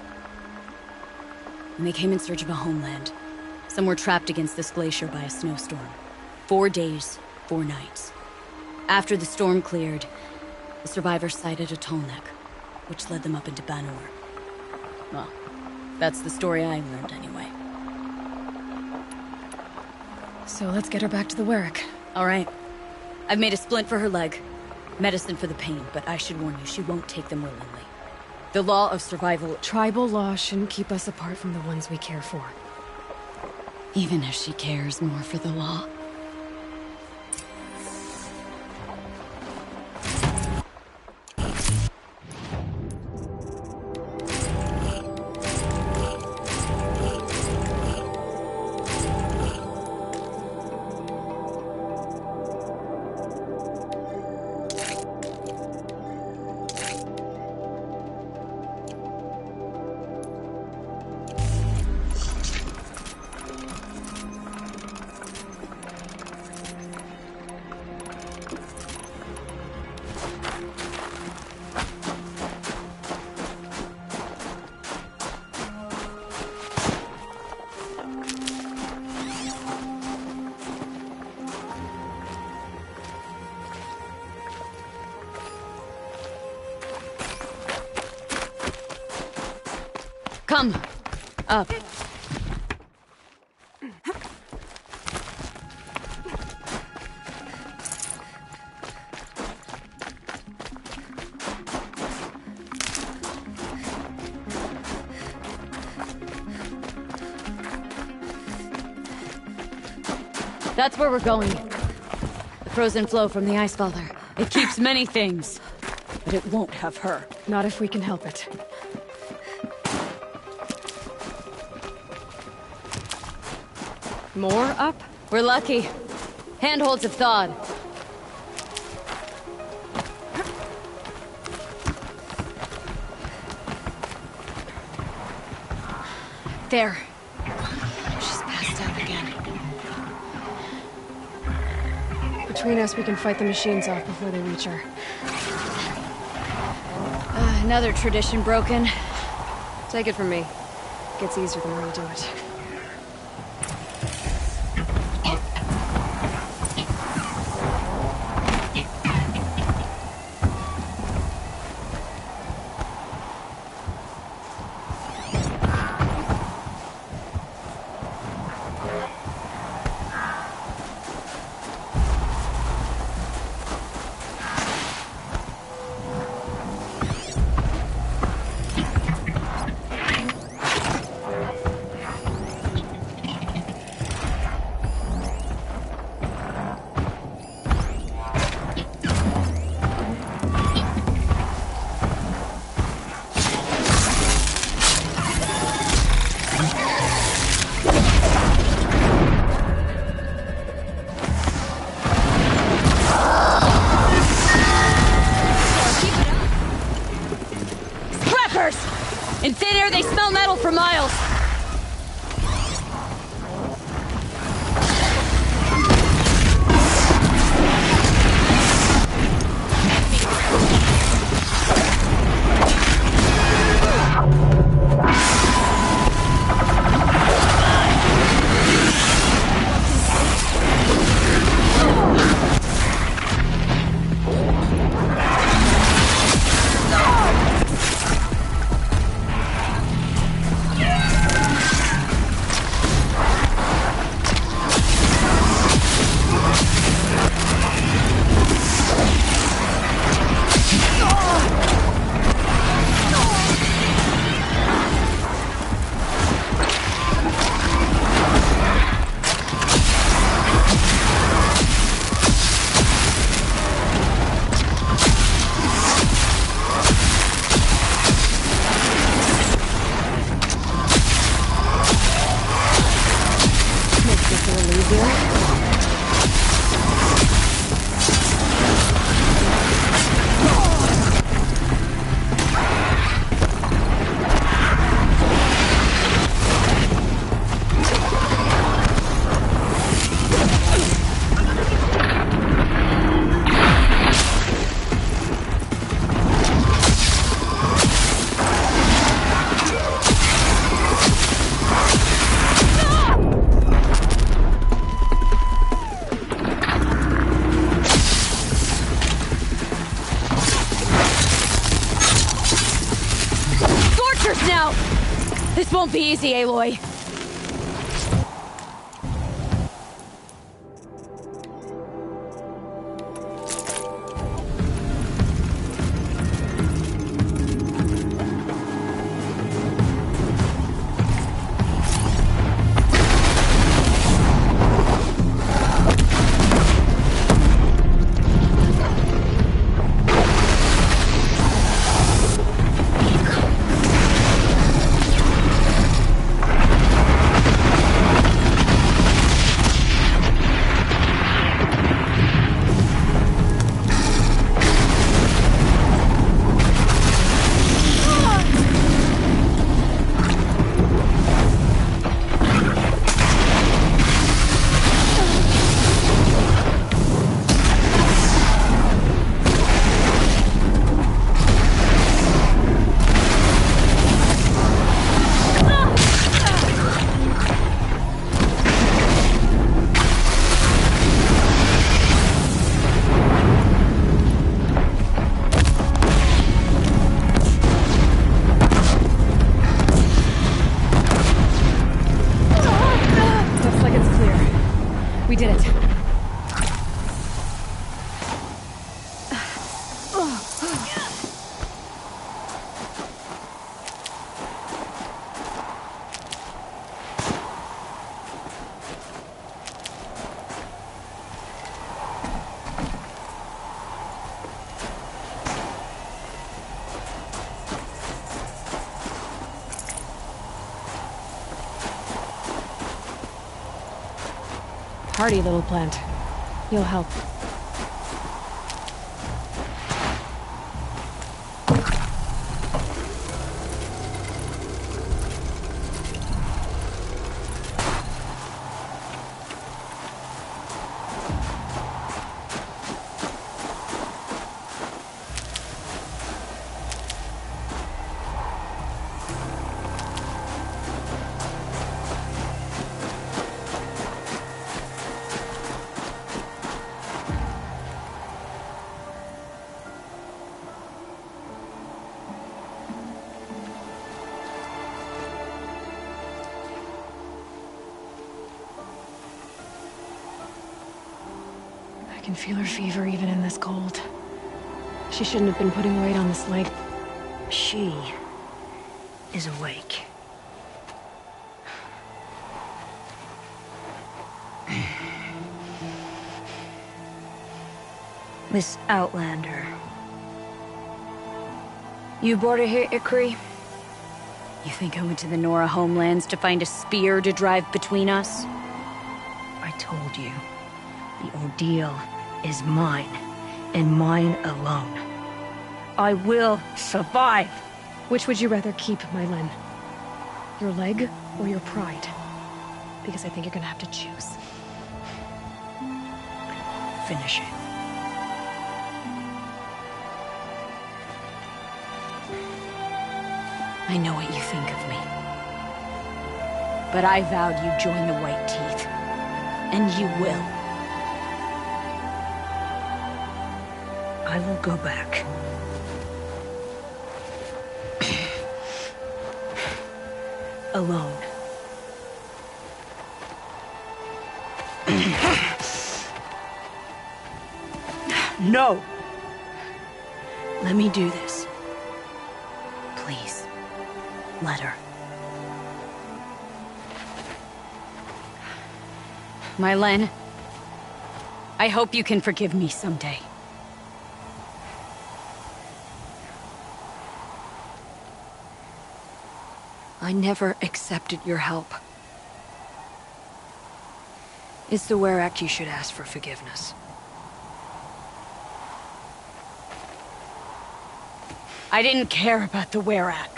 When they came in search of a homeland, some were trapped against this glacier by a snowstorm. 4 days, 4 nights. After the storm cleared, the survivors sighted a tall neck, which led them up into Banur. Well, that's the story I learned anyway. So let's get her back to the Werrick. All right. I've made a splint for her leg. Medicine for the pain, but I should warn you, she won't take them willingly. The law of survival... Tribal law shouldn't keep us apart from the ones we care for. Even if she cares more for the law. Come. Up. That's where we're going. The frozen flow from the Ice Father. It keeps many things, but it won't have her. Not if we can help it. More up? We're lucky. Handholds have thawed. There. She's passed out again. Between us, we can fight the machines off before they reach her. Another tradition broken. Take it from me. Gets easier the more you do it. In thin air, they smell metal for miles. won't be easy, Aloy. Hardy little plant. You'll help. I can feel her fever even in this cold. She shouldn't have been putting weight on this leg. She is awake. Miss Outlander. You brought her here, Ikri? You think I went to the Nora homelands to find a spear to drive between us? I told you. The ordeal is mine, and mine alone. I will survive! Which would you rather keep, Mylin? Your leg or your pride? Because I think you're gonna have to choose. Finish it. I know what you think of me. But I vowed you'd join the White Teeth. And you will. I will go back. Alone. No! Let me do this. Please. Let her. Mylin, I hope you can forgive me someday. I never accepted your help. It's the Werak you should ask for forgiveness. I didn't care about the Werak.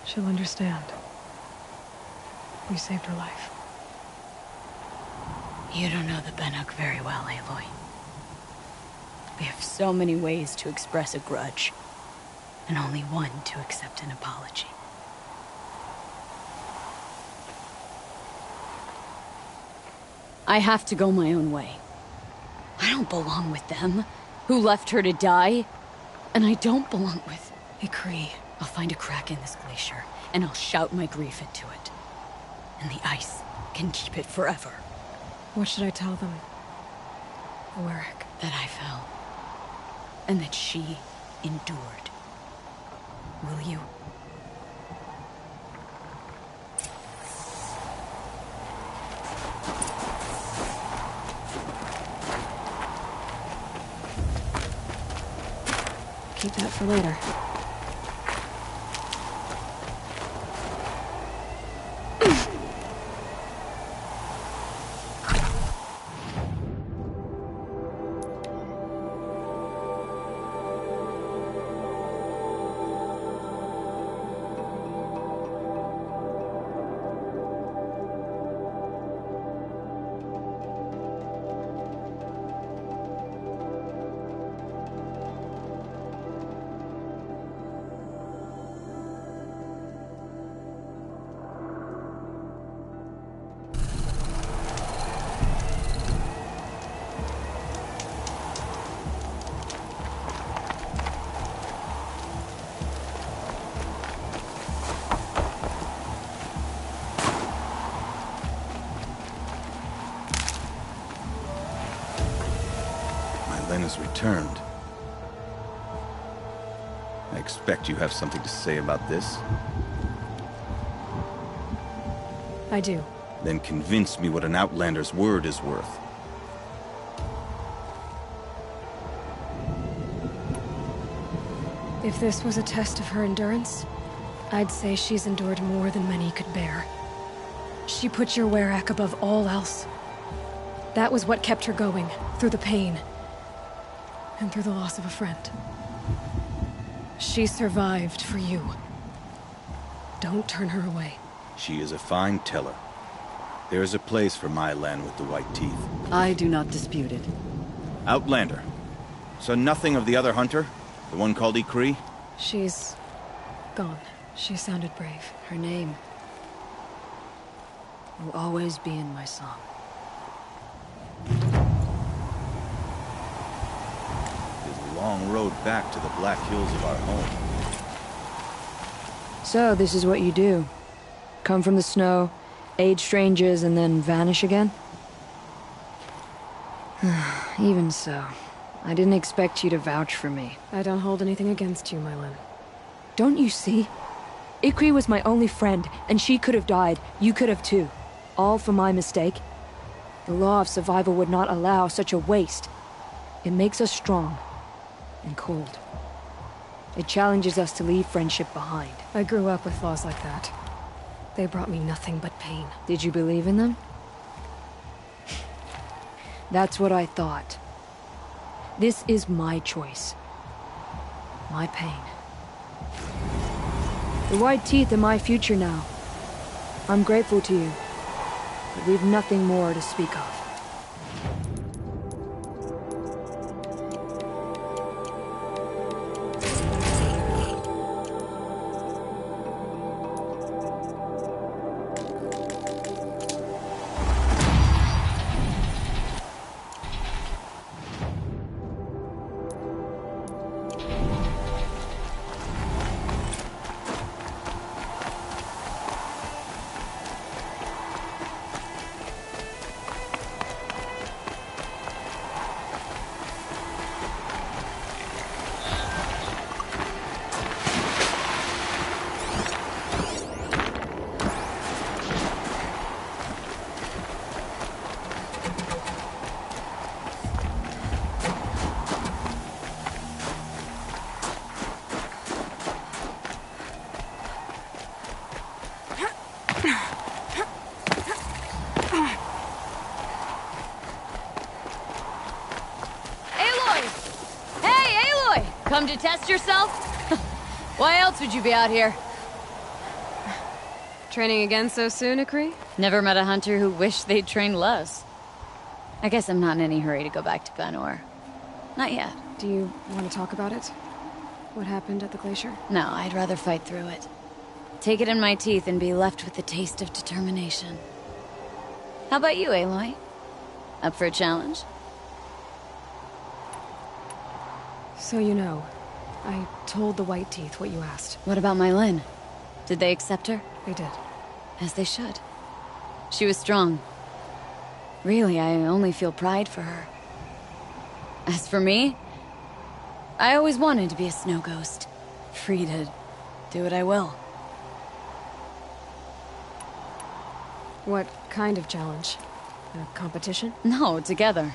She'll understand. We saved her life. You don't know the Banuk very well, Aloy. We have so many ways to express a grudge, and only one to accept an apology. I have to go my own way. I don't belong with them, who left her to die. And I don't belong with... Ikri. I'll find a crack in this glacier, and I'll shout my grief into it. And the ice can keep it forever. What should I tell them? Warwick. That I fell. And that she endured. Will you? Keep that for later. Has returned. I expect you have something to say about this. I do. Then convince me what an Outlander's word is worth. If this was a test of her endurance, I'd say she's endured more than many could bear. She put your Werak above all else. That was what kept her going, through the pain. And through the loss of a friend. She survived for you. Don't turn her away. She is a fine teller. There is a place for my land with the white teeth. I do not dispute it. Outlander. So nothing of the other hunter? The one called Ikri? She's... gone. She sounded brave. Her name will always be in my song. Long road back to the Black Hills of our home. So, this is what you do? Come from the snow, aid strangers, and then vanish again? Even so, I didn't expect you to vouch for me. I don't hold anything against you, Mylin. Don't you see? Ikri was my only friend, and she could have died. You could have too. All for my mistake. The law of survival would not allow such a waste. It makes us strong. And cold. It challenges us to leave friendship behind. I grew up with laws like that. They brought me nothing but pain. Did you believe in them? That's what I thought. This is my choice. My pain. The white teeth are my future now. I'm grateful to you. But we've nothing more to speak of. Come to test yourself? Why else would you be out here? Training again so soon, Ikri? Never met a hunter who wished they'd trained less. I guess I'm not in any hurry to go back to Banor. Not yet. Do you want to talk about it? What happened at the glacier? No, I'd rather fight through it. Take it in my teeth and be left with the taste of determination. How about you, Aloy? Up for a challenge? So you know, I told the White Teeth what you asked. What about Mylin? Did they accept her? They did. As they should. She was strong. Really, I only feel pride for her. As for me, I always wanted to be a snow ghost. Free to do what I will. What kind of challenge? A competition? No, together.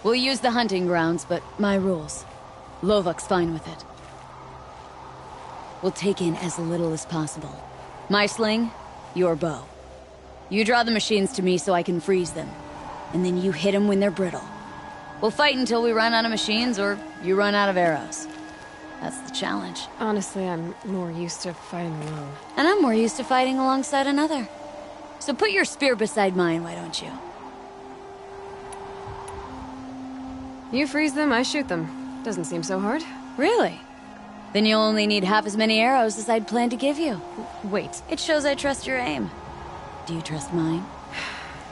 We'll use the hunting grounds, but my rules. Lovok's fine with it. We'll take in as little as possible. My sling, your bow. You draw the machines to me so I can freeze them. And then you hit them when they're brittle. We'll fight until we run out of machines or you run out of arrows. That's the challenge. Honestly, I'm more used to fighting alone. And I'm more used to fighting alongside another. So put your spear beside mine, why don't you? You freeze them, I shoot them. Doesn't seem so hard. Really? Then you'll only need half as many arrows as I'd planned to give you. Wait. It shows I trust your aim. Do you trust mine?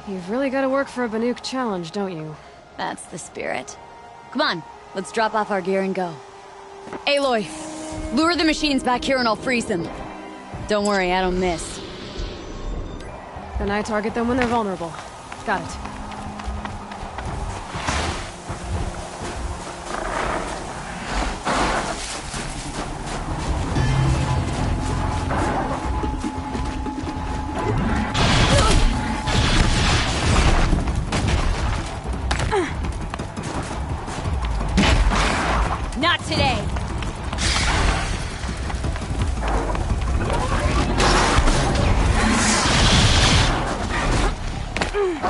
You've really got to work for a Banuk challenge, don't you? That's the spirit. Come on, let's drop off our gear and go. Aloy, lure the machines back here and I'll freeze them. Don't worry, I don't miss. Then I target them when they're vulnerable. Got it. Not today!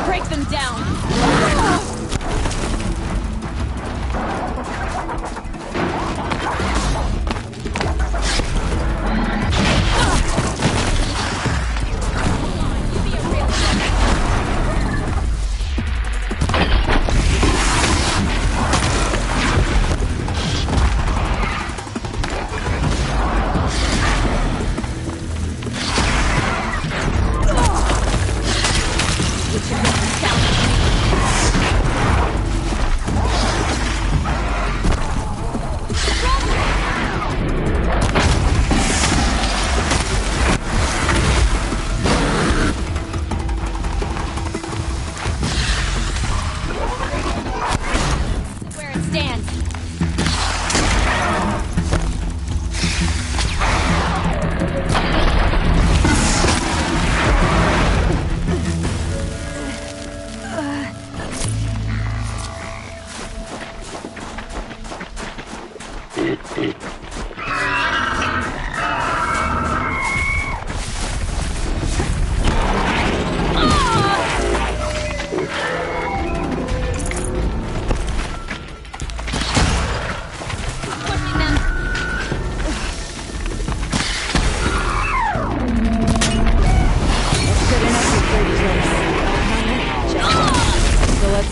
Break them down!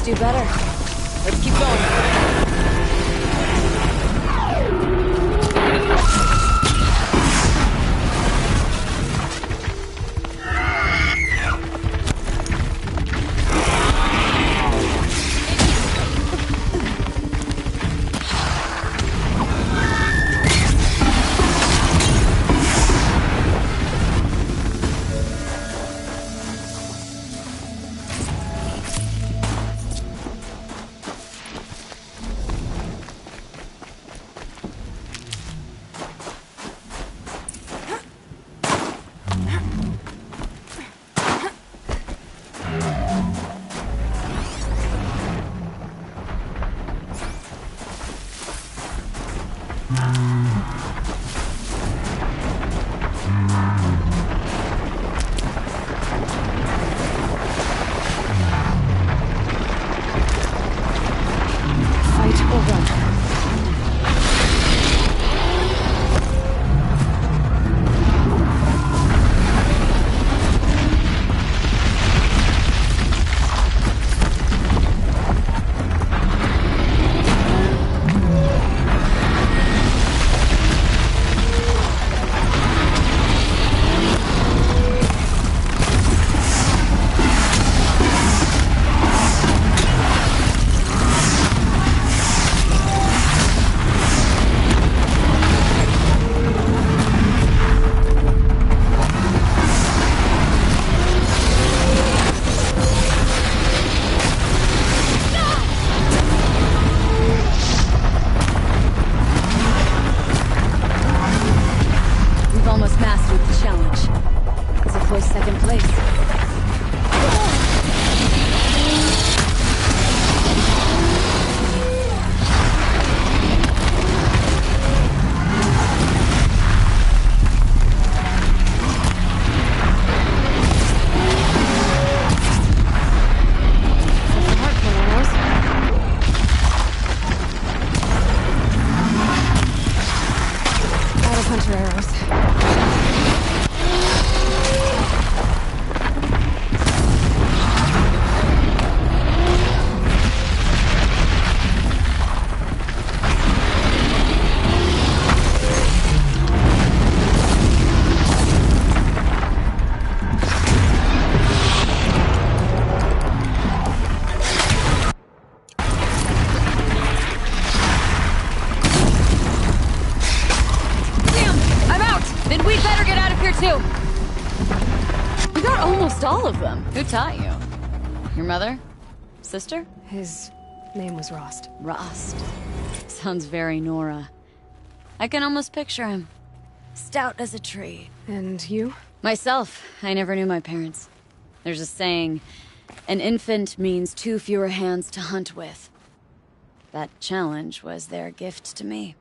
Do better. Let's keep going. here too. You got almost all of them. Who taught you? Your mother? Sister? His name was Rost. Rost. Sounds very Nora. I can almost picture him. Stout as a tree. And you? Myself. I never knew my parents. There's a saying, an infant means 2 fewer hands to hunt with. That challenge was their gift to me.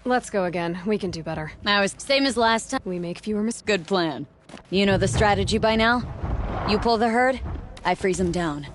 Let's go again. We can do better. I was same as last time. We make fewer mistakes. Good plan. You know the strategy by now? You pull the herd, I freeze them down.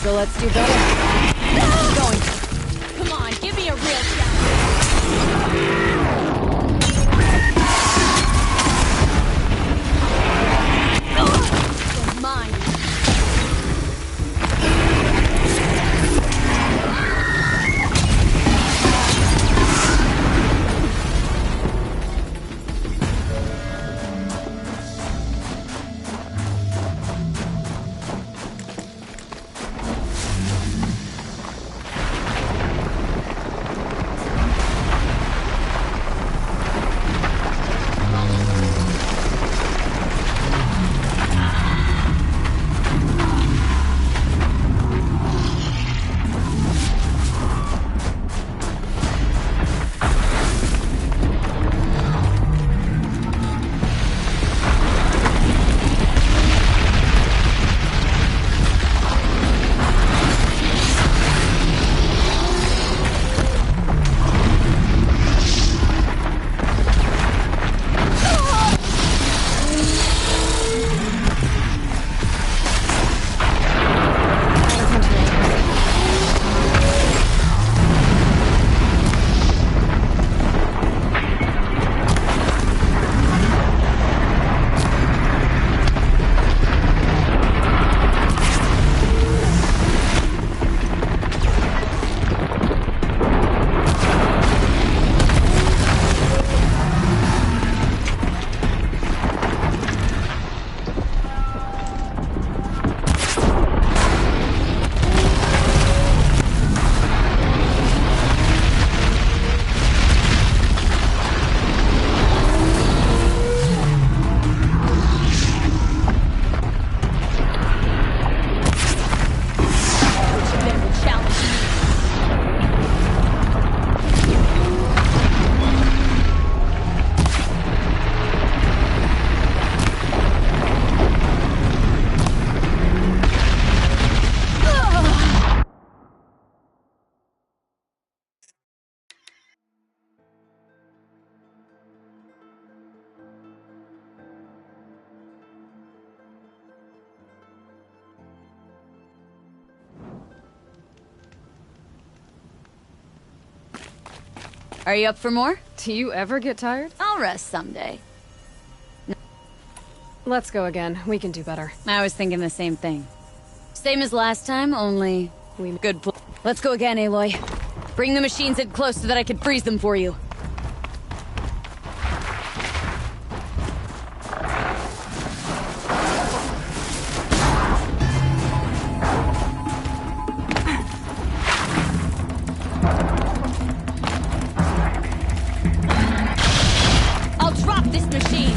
So let's do better. Keep going. Come on, give me a real challenge. Mine. Are you up for more? Do you ever get tired? I'll rest someday. Let's go again. We can do better. I was thinking the same thing. Same as last time, only... Let's go again, Aloy. Bring the machines in close so that I can freeze them for you. I'll drop this machine!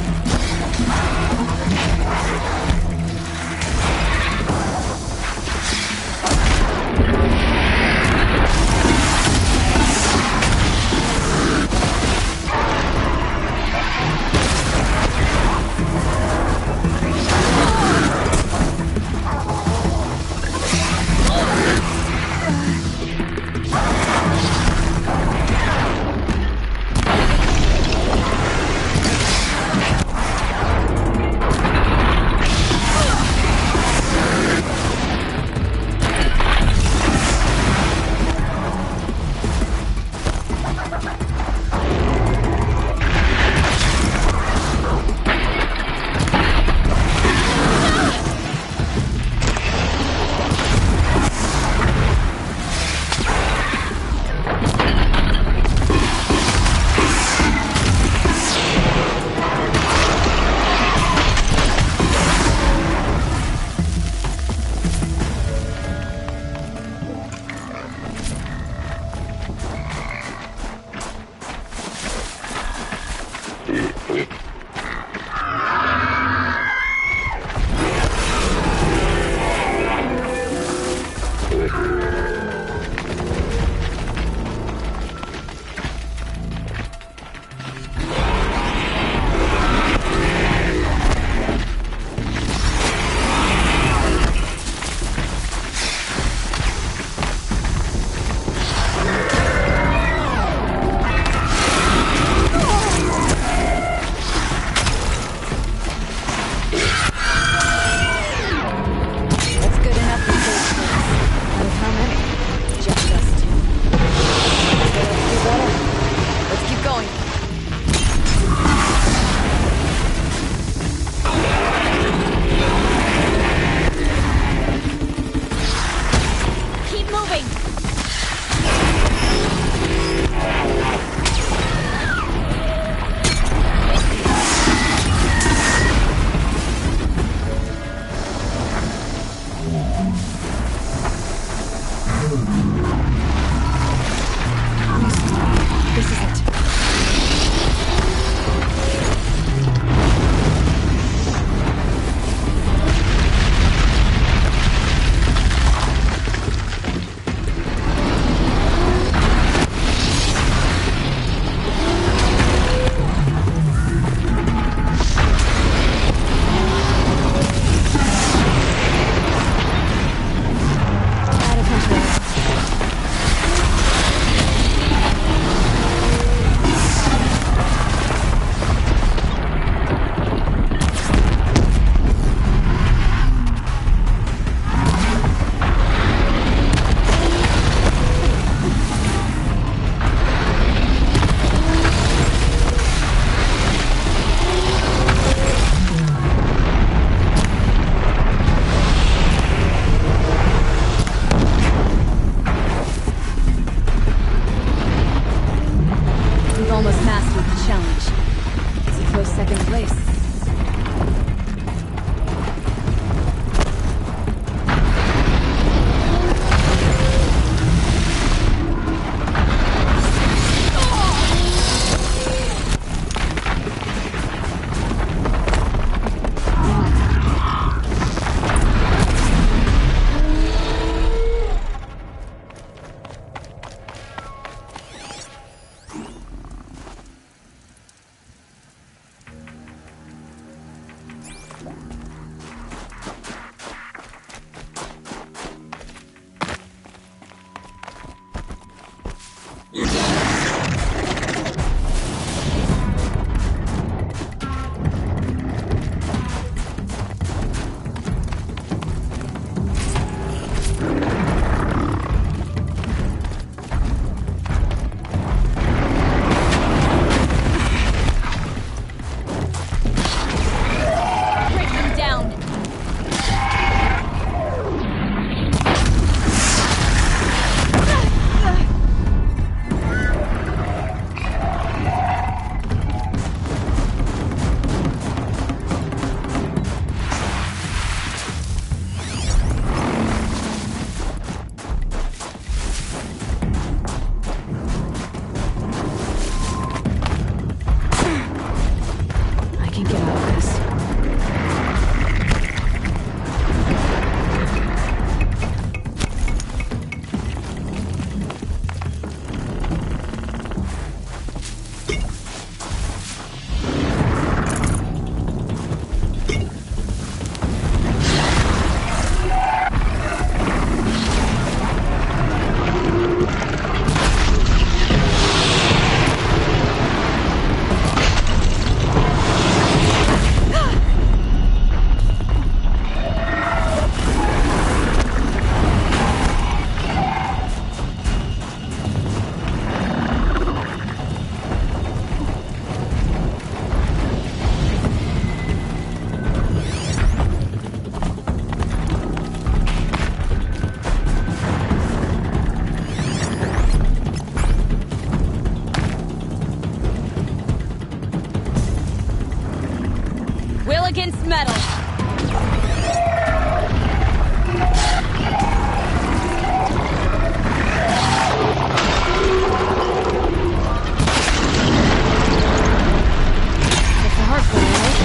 metal! That's the hard part, right?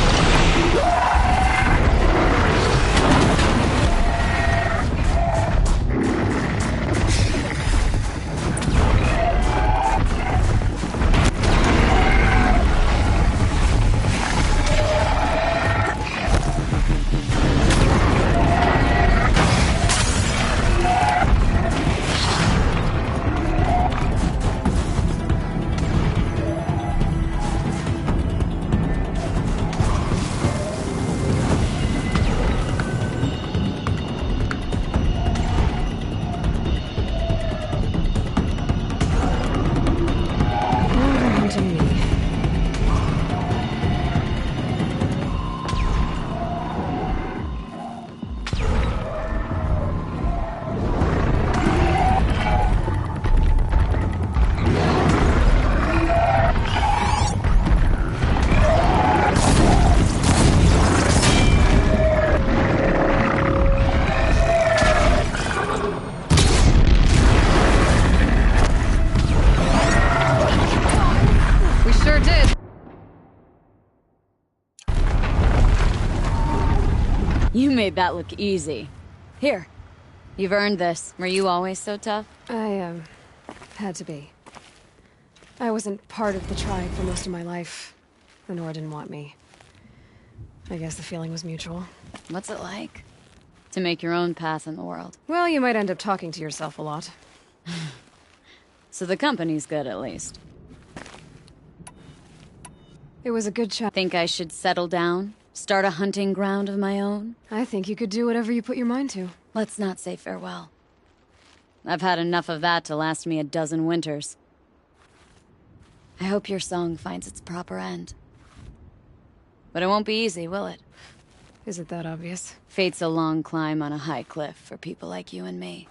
You made that look easy. Here, you've earned this. Were you always so tough? I, had to be. I wasn't part of the tribe for most of my life. The Nora didn't want me. I guess the feeling was mutual. What's it like? To make your own path in the world? Well, you might end up talking to yourself a lot. So the company's good, at least. It was a good chat. Think I should settle down? Start a hunting ground of my own? I think you could do whatever you put your mind to. Let's not say farewell. I've had enough of that to last me a dozen winters. I hope your song finds its proper end. But it won't be easy, will it? Is it that obvious? Fate's a long climb on a high cliff for people like you and me.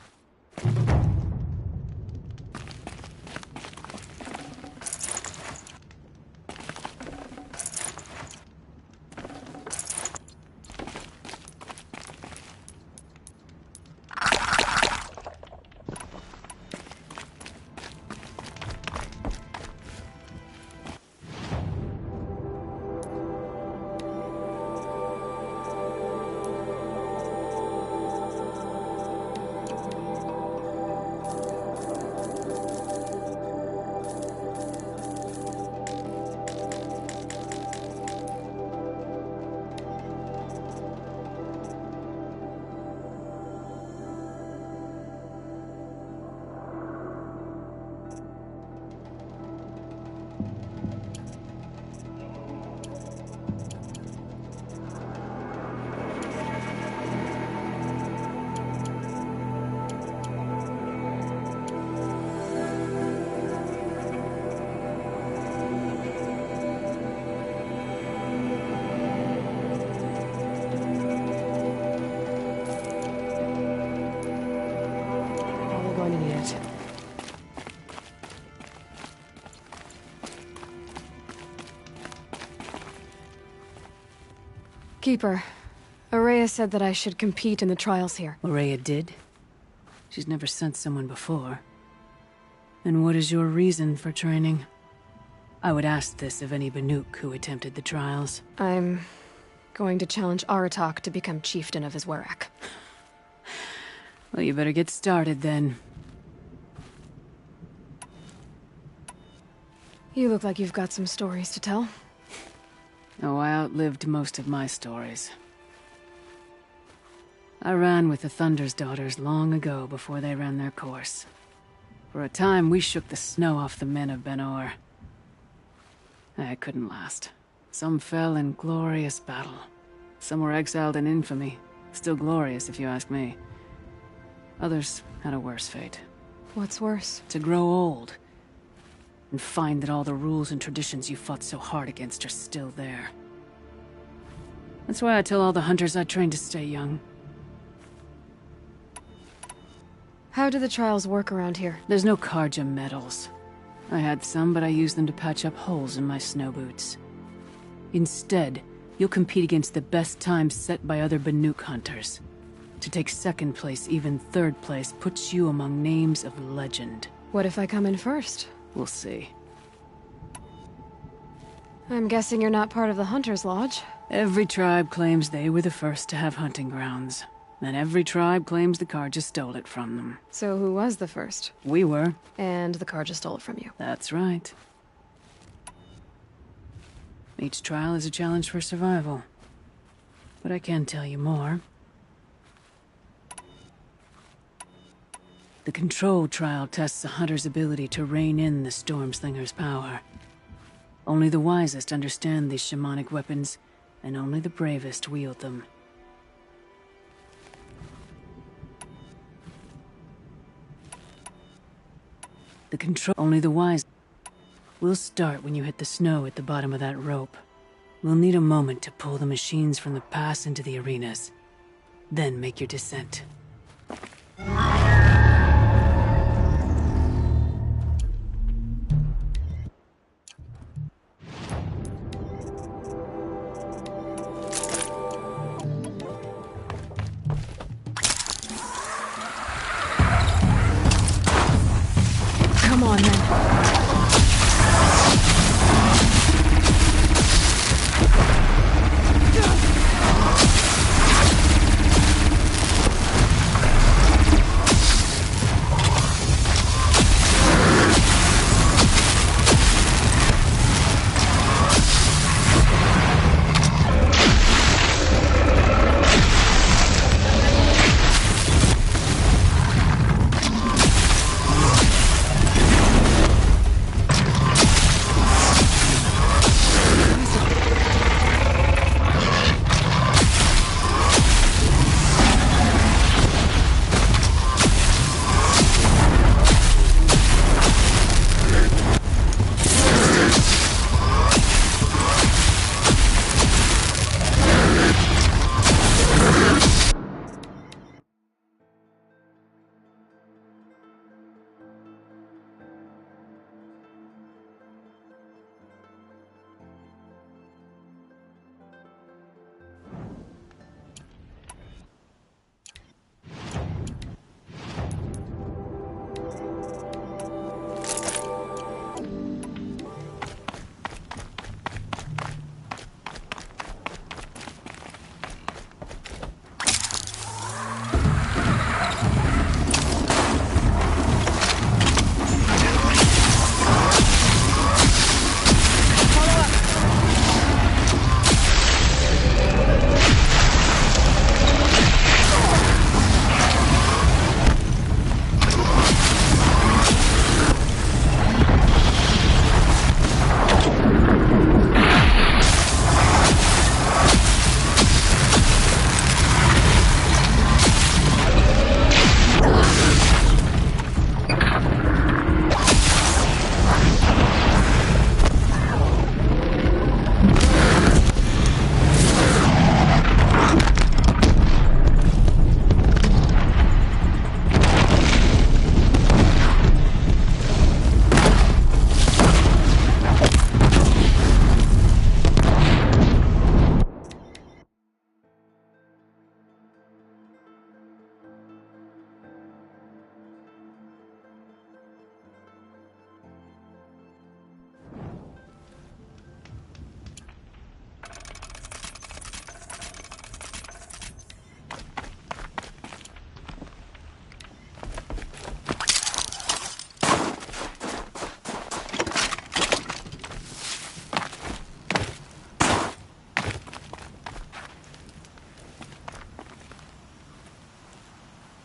Keeper, Araya said that I should compete in the trials here. Araya did? She's never sent someone before. And what is your reason for training? I would ask this of any Banuk who attempted the trials. I'm going to challenge Aratak to become chieftain of his Werak. Well, you better get started then. You look like you've got some stories to tell. Oh, I outlived most of my stories. I ran with the Thunder's daughters long ago before they ran their course. For a time, we shook the snow off the men of Ben-Or. I couldn't last. Some fell in glorious battle. Some were exiled in infamy. Still glorious, if you ask me. Others had a worse fate. What's worse? To grow old. And find that all the rules and traditions you fought so hard against are still there. That's why I tell all the hunters I train to stay young. How do the trials work around here? There's no Karja medals. I had some, but I used them to patch up holes in my snow boots. Instead, You'll compete against the best times set by other Banuk hunters. To take second place, even third place, puts you among names of legend. What if I come in first? We'll see. I'm guessing you're not part of the Hunter's Lodge. Every tribe claims they were the first to have hunting grounds. And every tribe claims the Karja stole it from them. So who was the first? We were. And the Karja stole it from you. That's right. Each trial is a challenge for survival. But I can tell you more. The Control trial tests a hunter's ability to rein in the Stormslinger's power. Only the wisest understand these shamanic weapons, and only the bravest wield them. Only the wise. We'll start when you hit the snow at the bottom of that rope. We'll need a moment to pull the machines from the pass into the arenas. Then make your descent. Come on, then.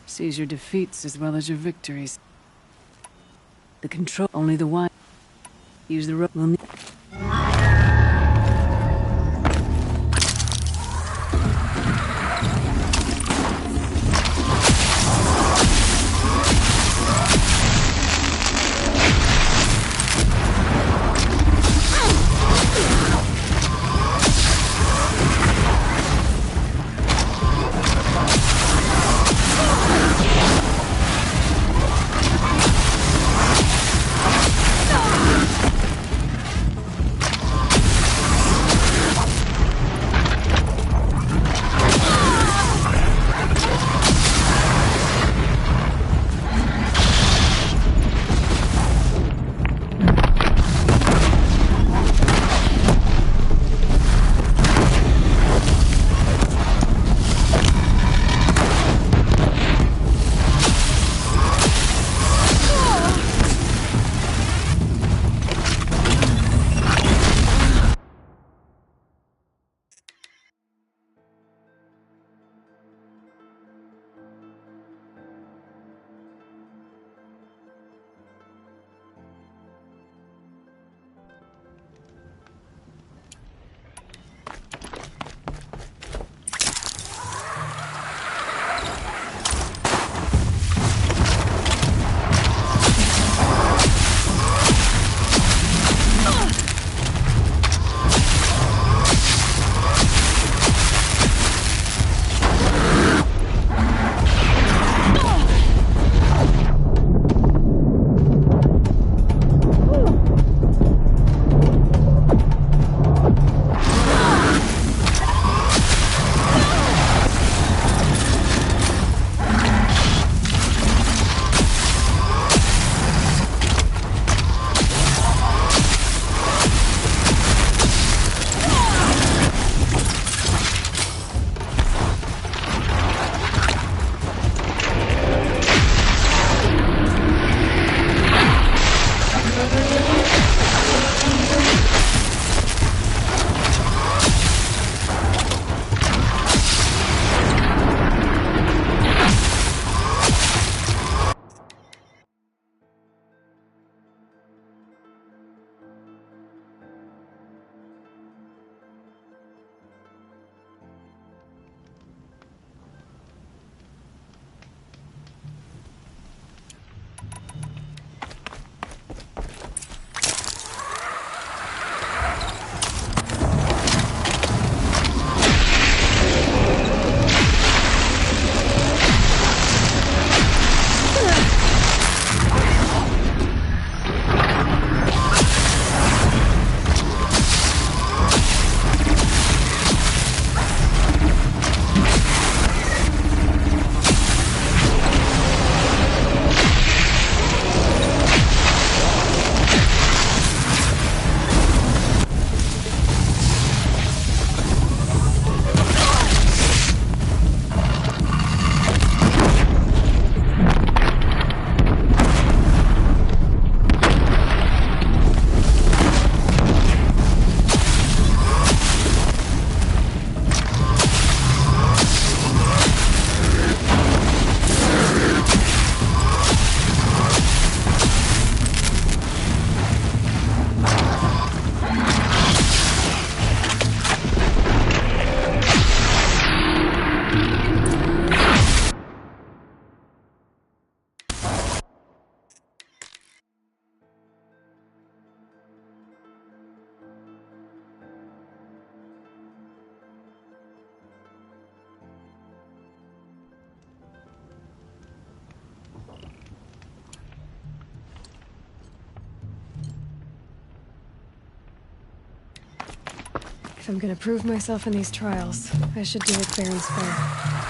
Sees your defeats as well as your victories. The control, only the one. Use the rope. We'll need. If I'm gonna prove myself in these trials, I should do it fair and square.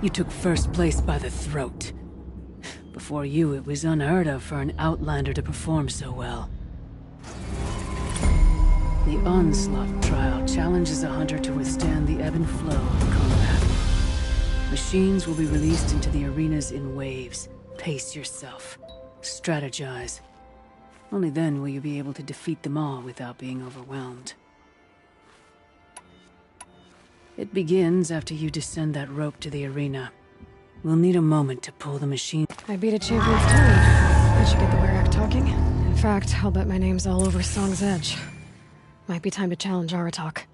You took first place by the throat. Before you, it was unheard of for an Outlander to perform so well. The Onslaught trial challenges a hunter to withstand the ebb and flow of combat. Machines will be released into the arenas in waves. Pace yourself. Strategize. Only then will you be able to defeat them all without being overwhelmed. It begins after you descend that rope to the arena. We'll need a moment to pull the machine. I beat a champion's tourney. That should get the Werak talking. In fact, I'll bet my name's all over Song's Edge. Might be time to challenge Aratak.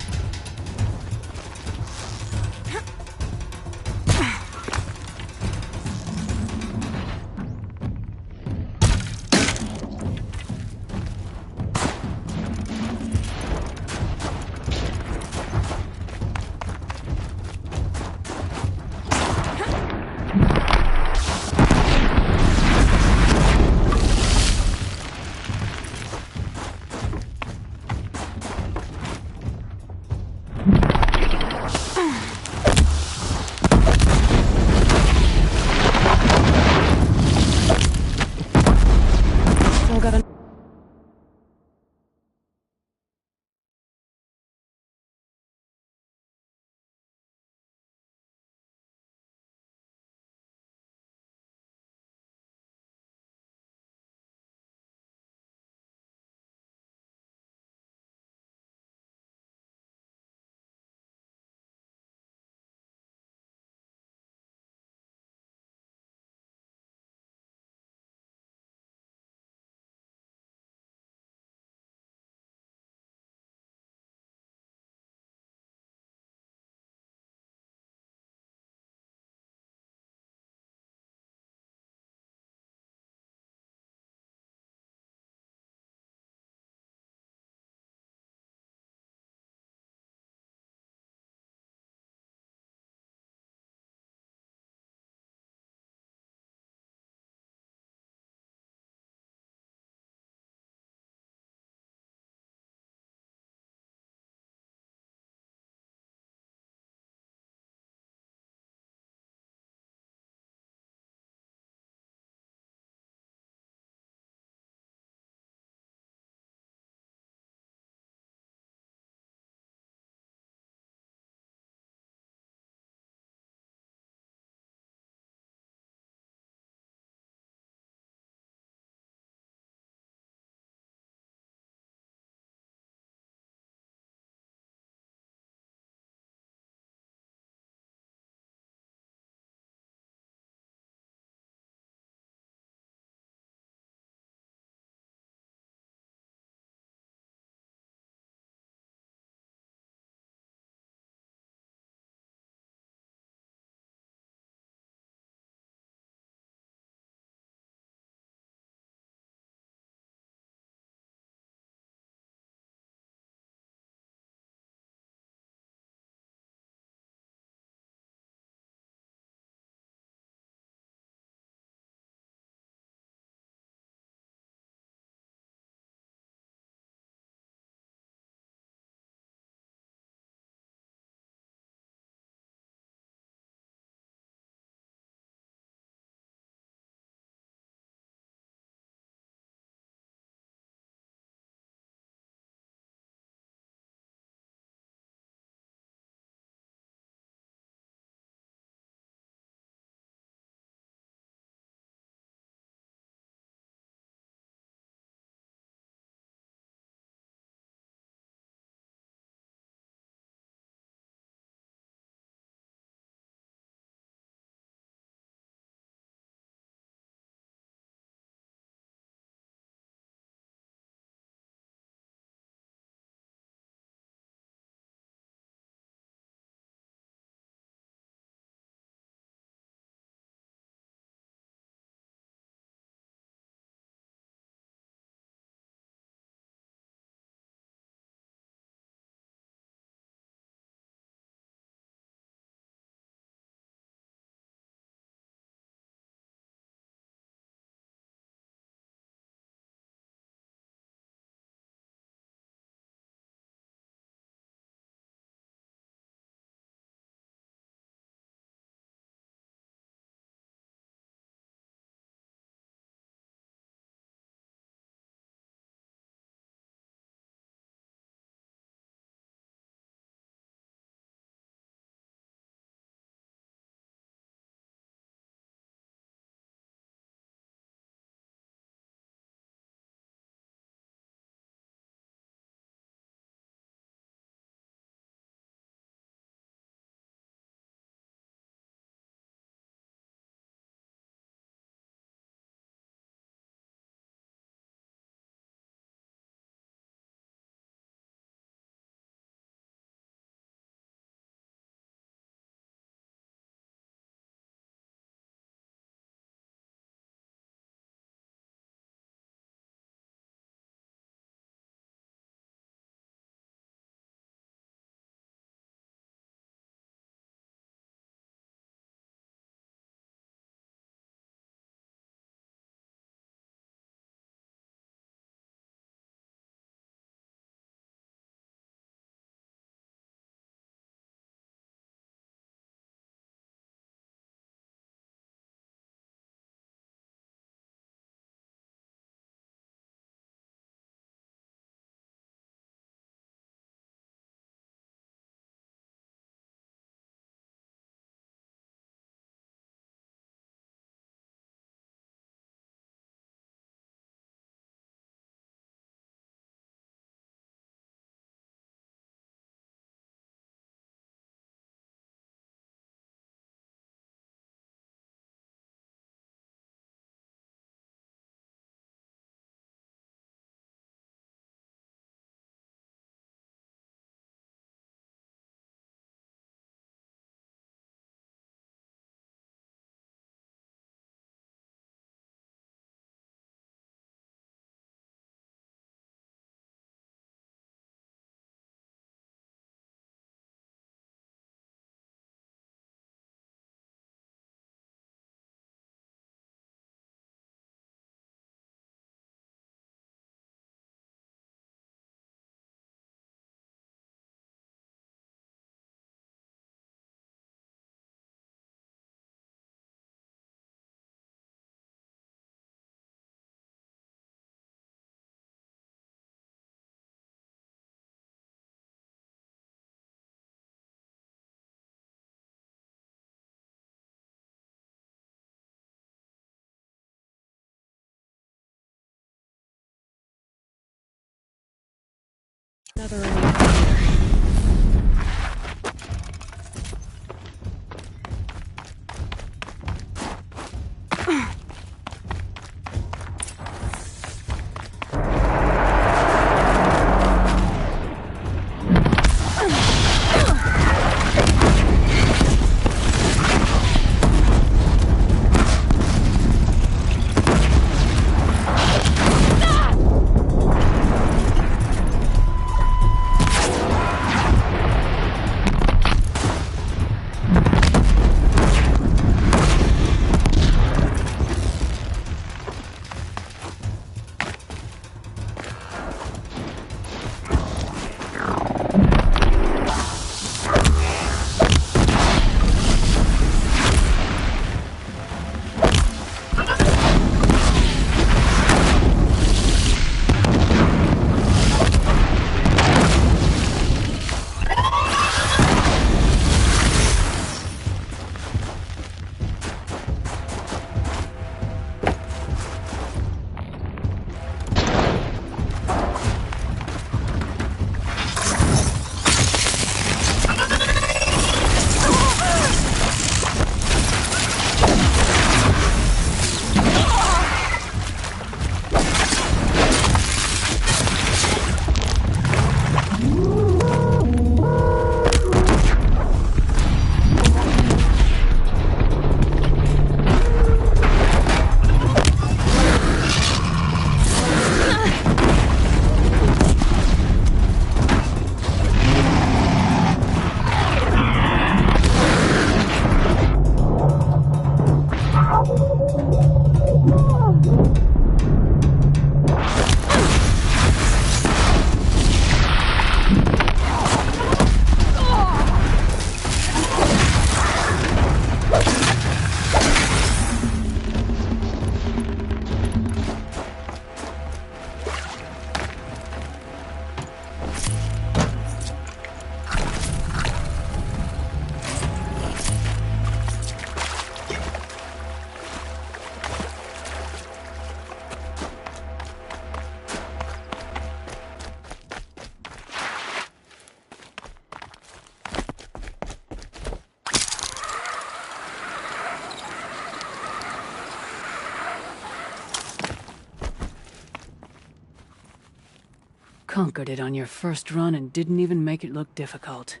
Conquered it on your first run and didn't even make it look difficult.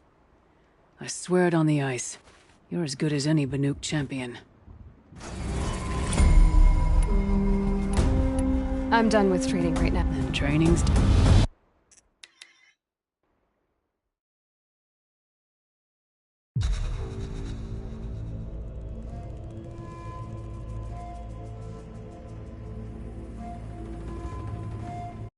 I swear it on the ice. You're as good as any Banuk champion. I'm done with training right now. And training's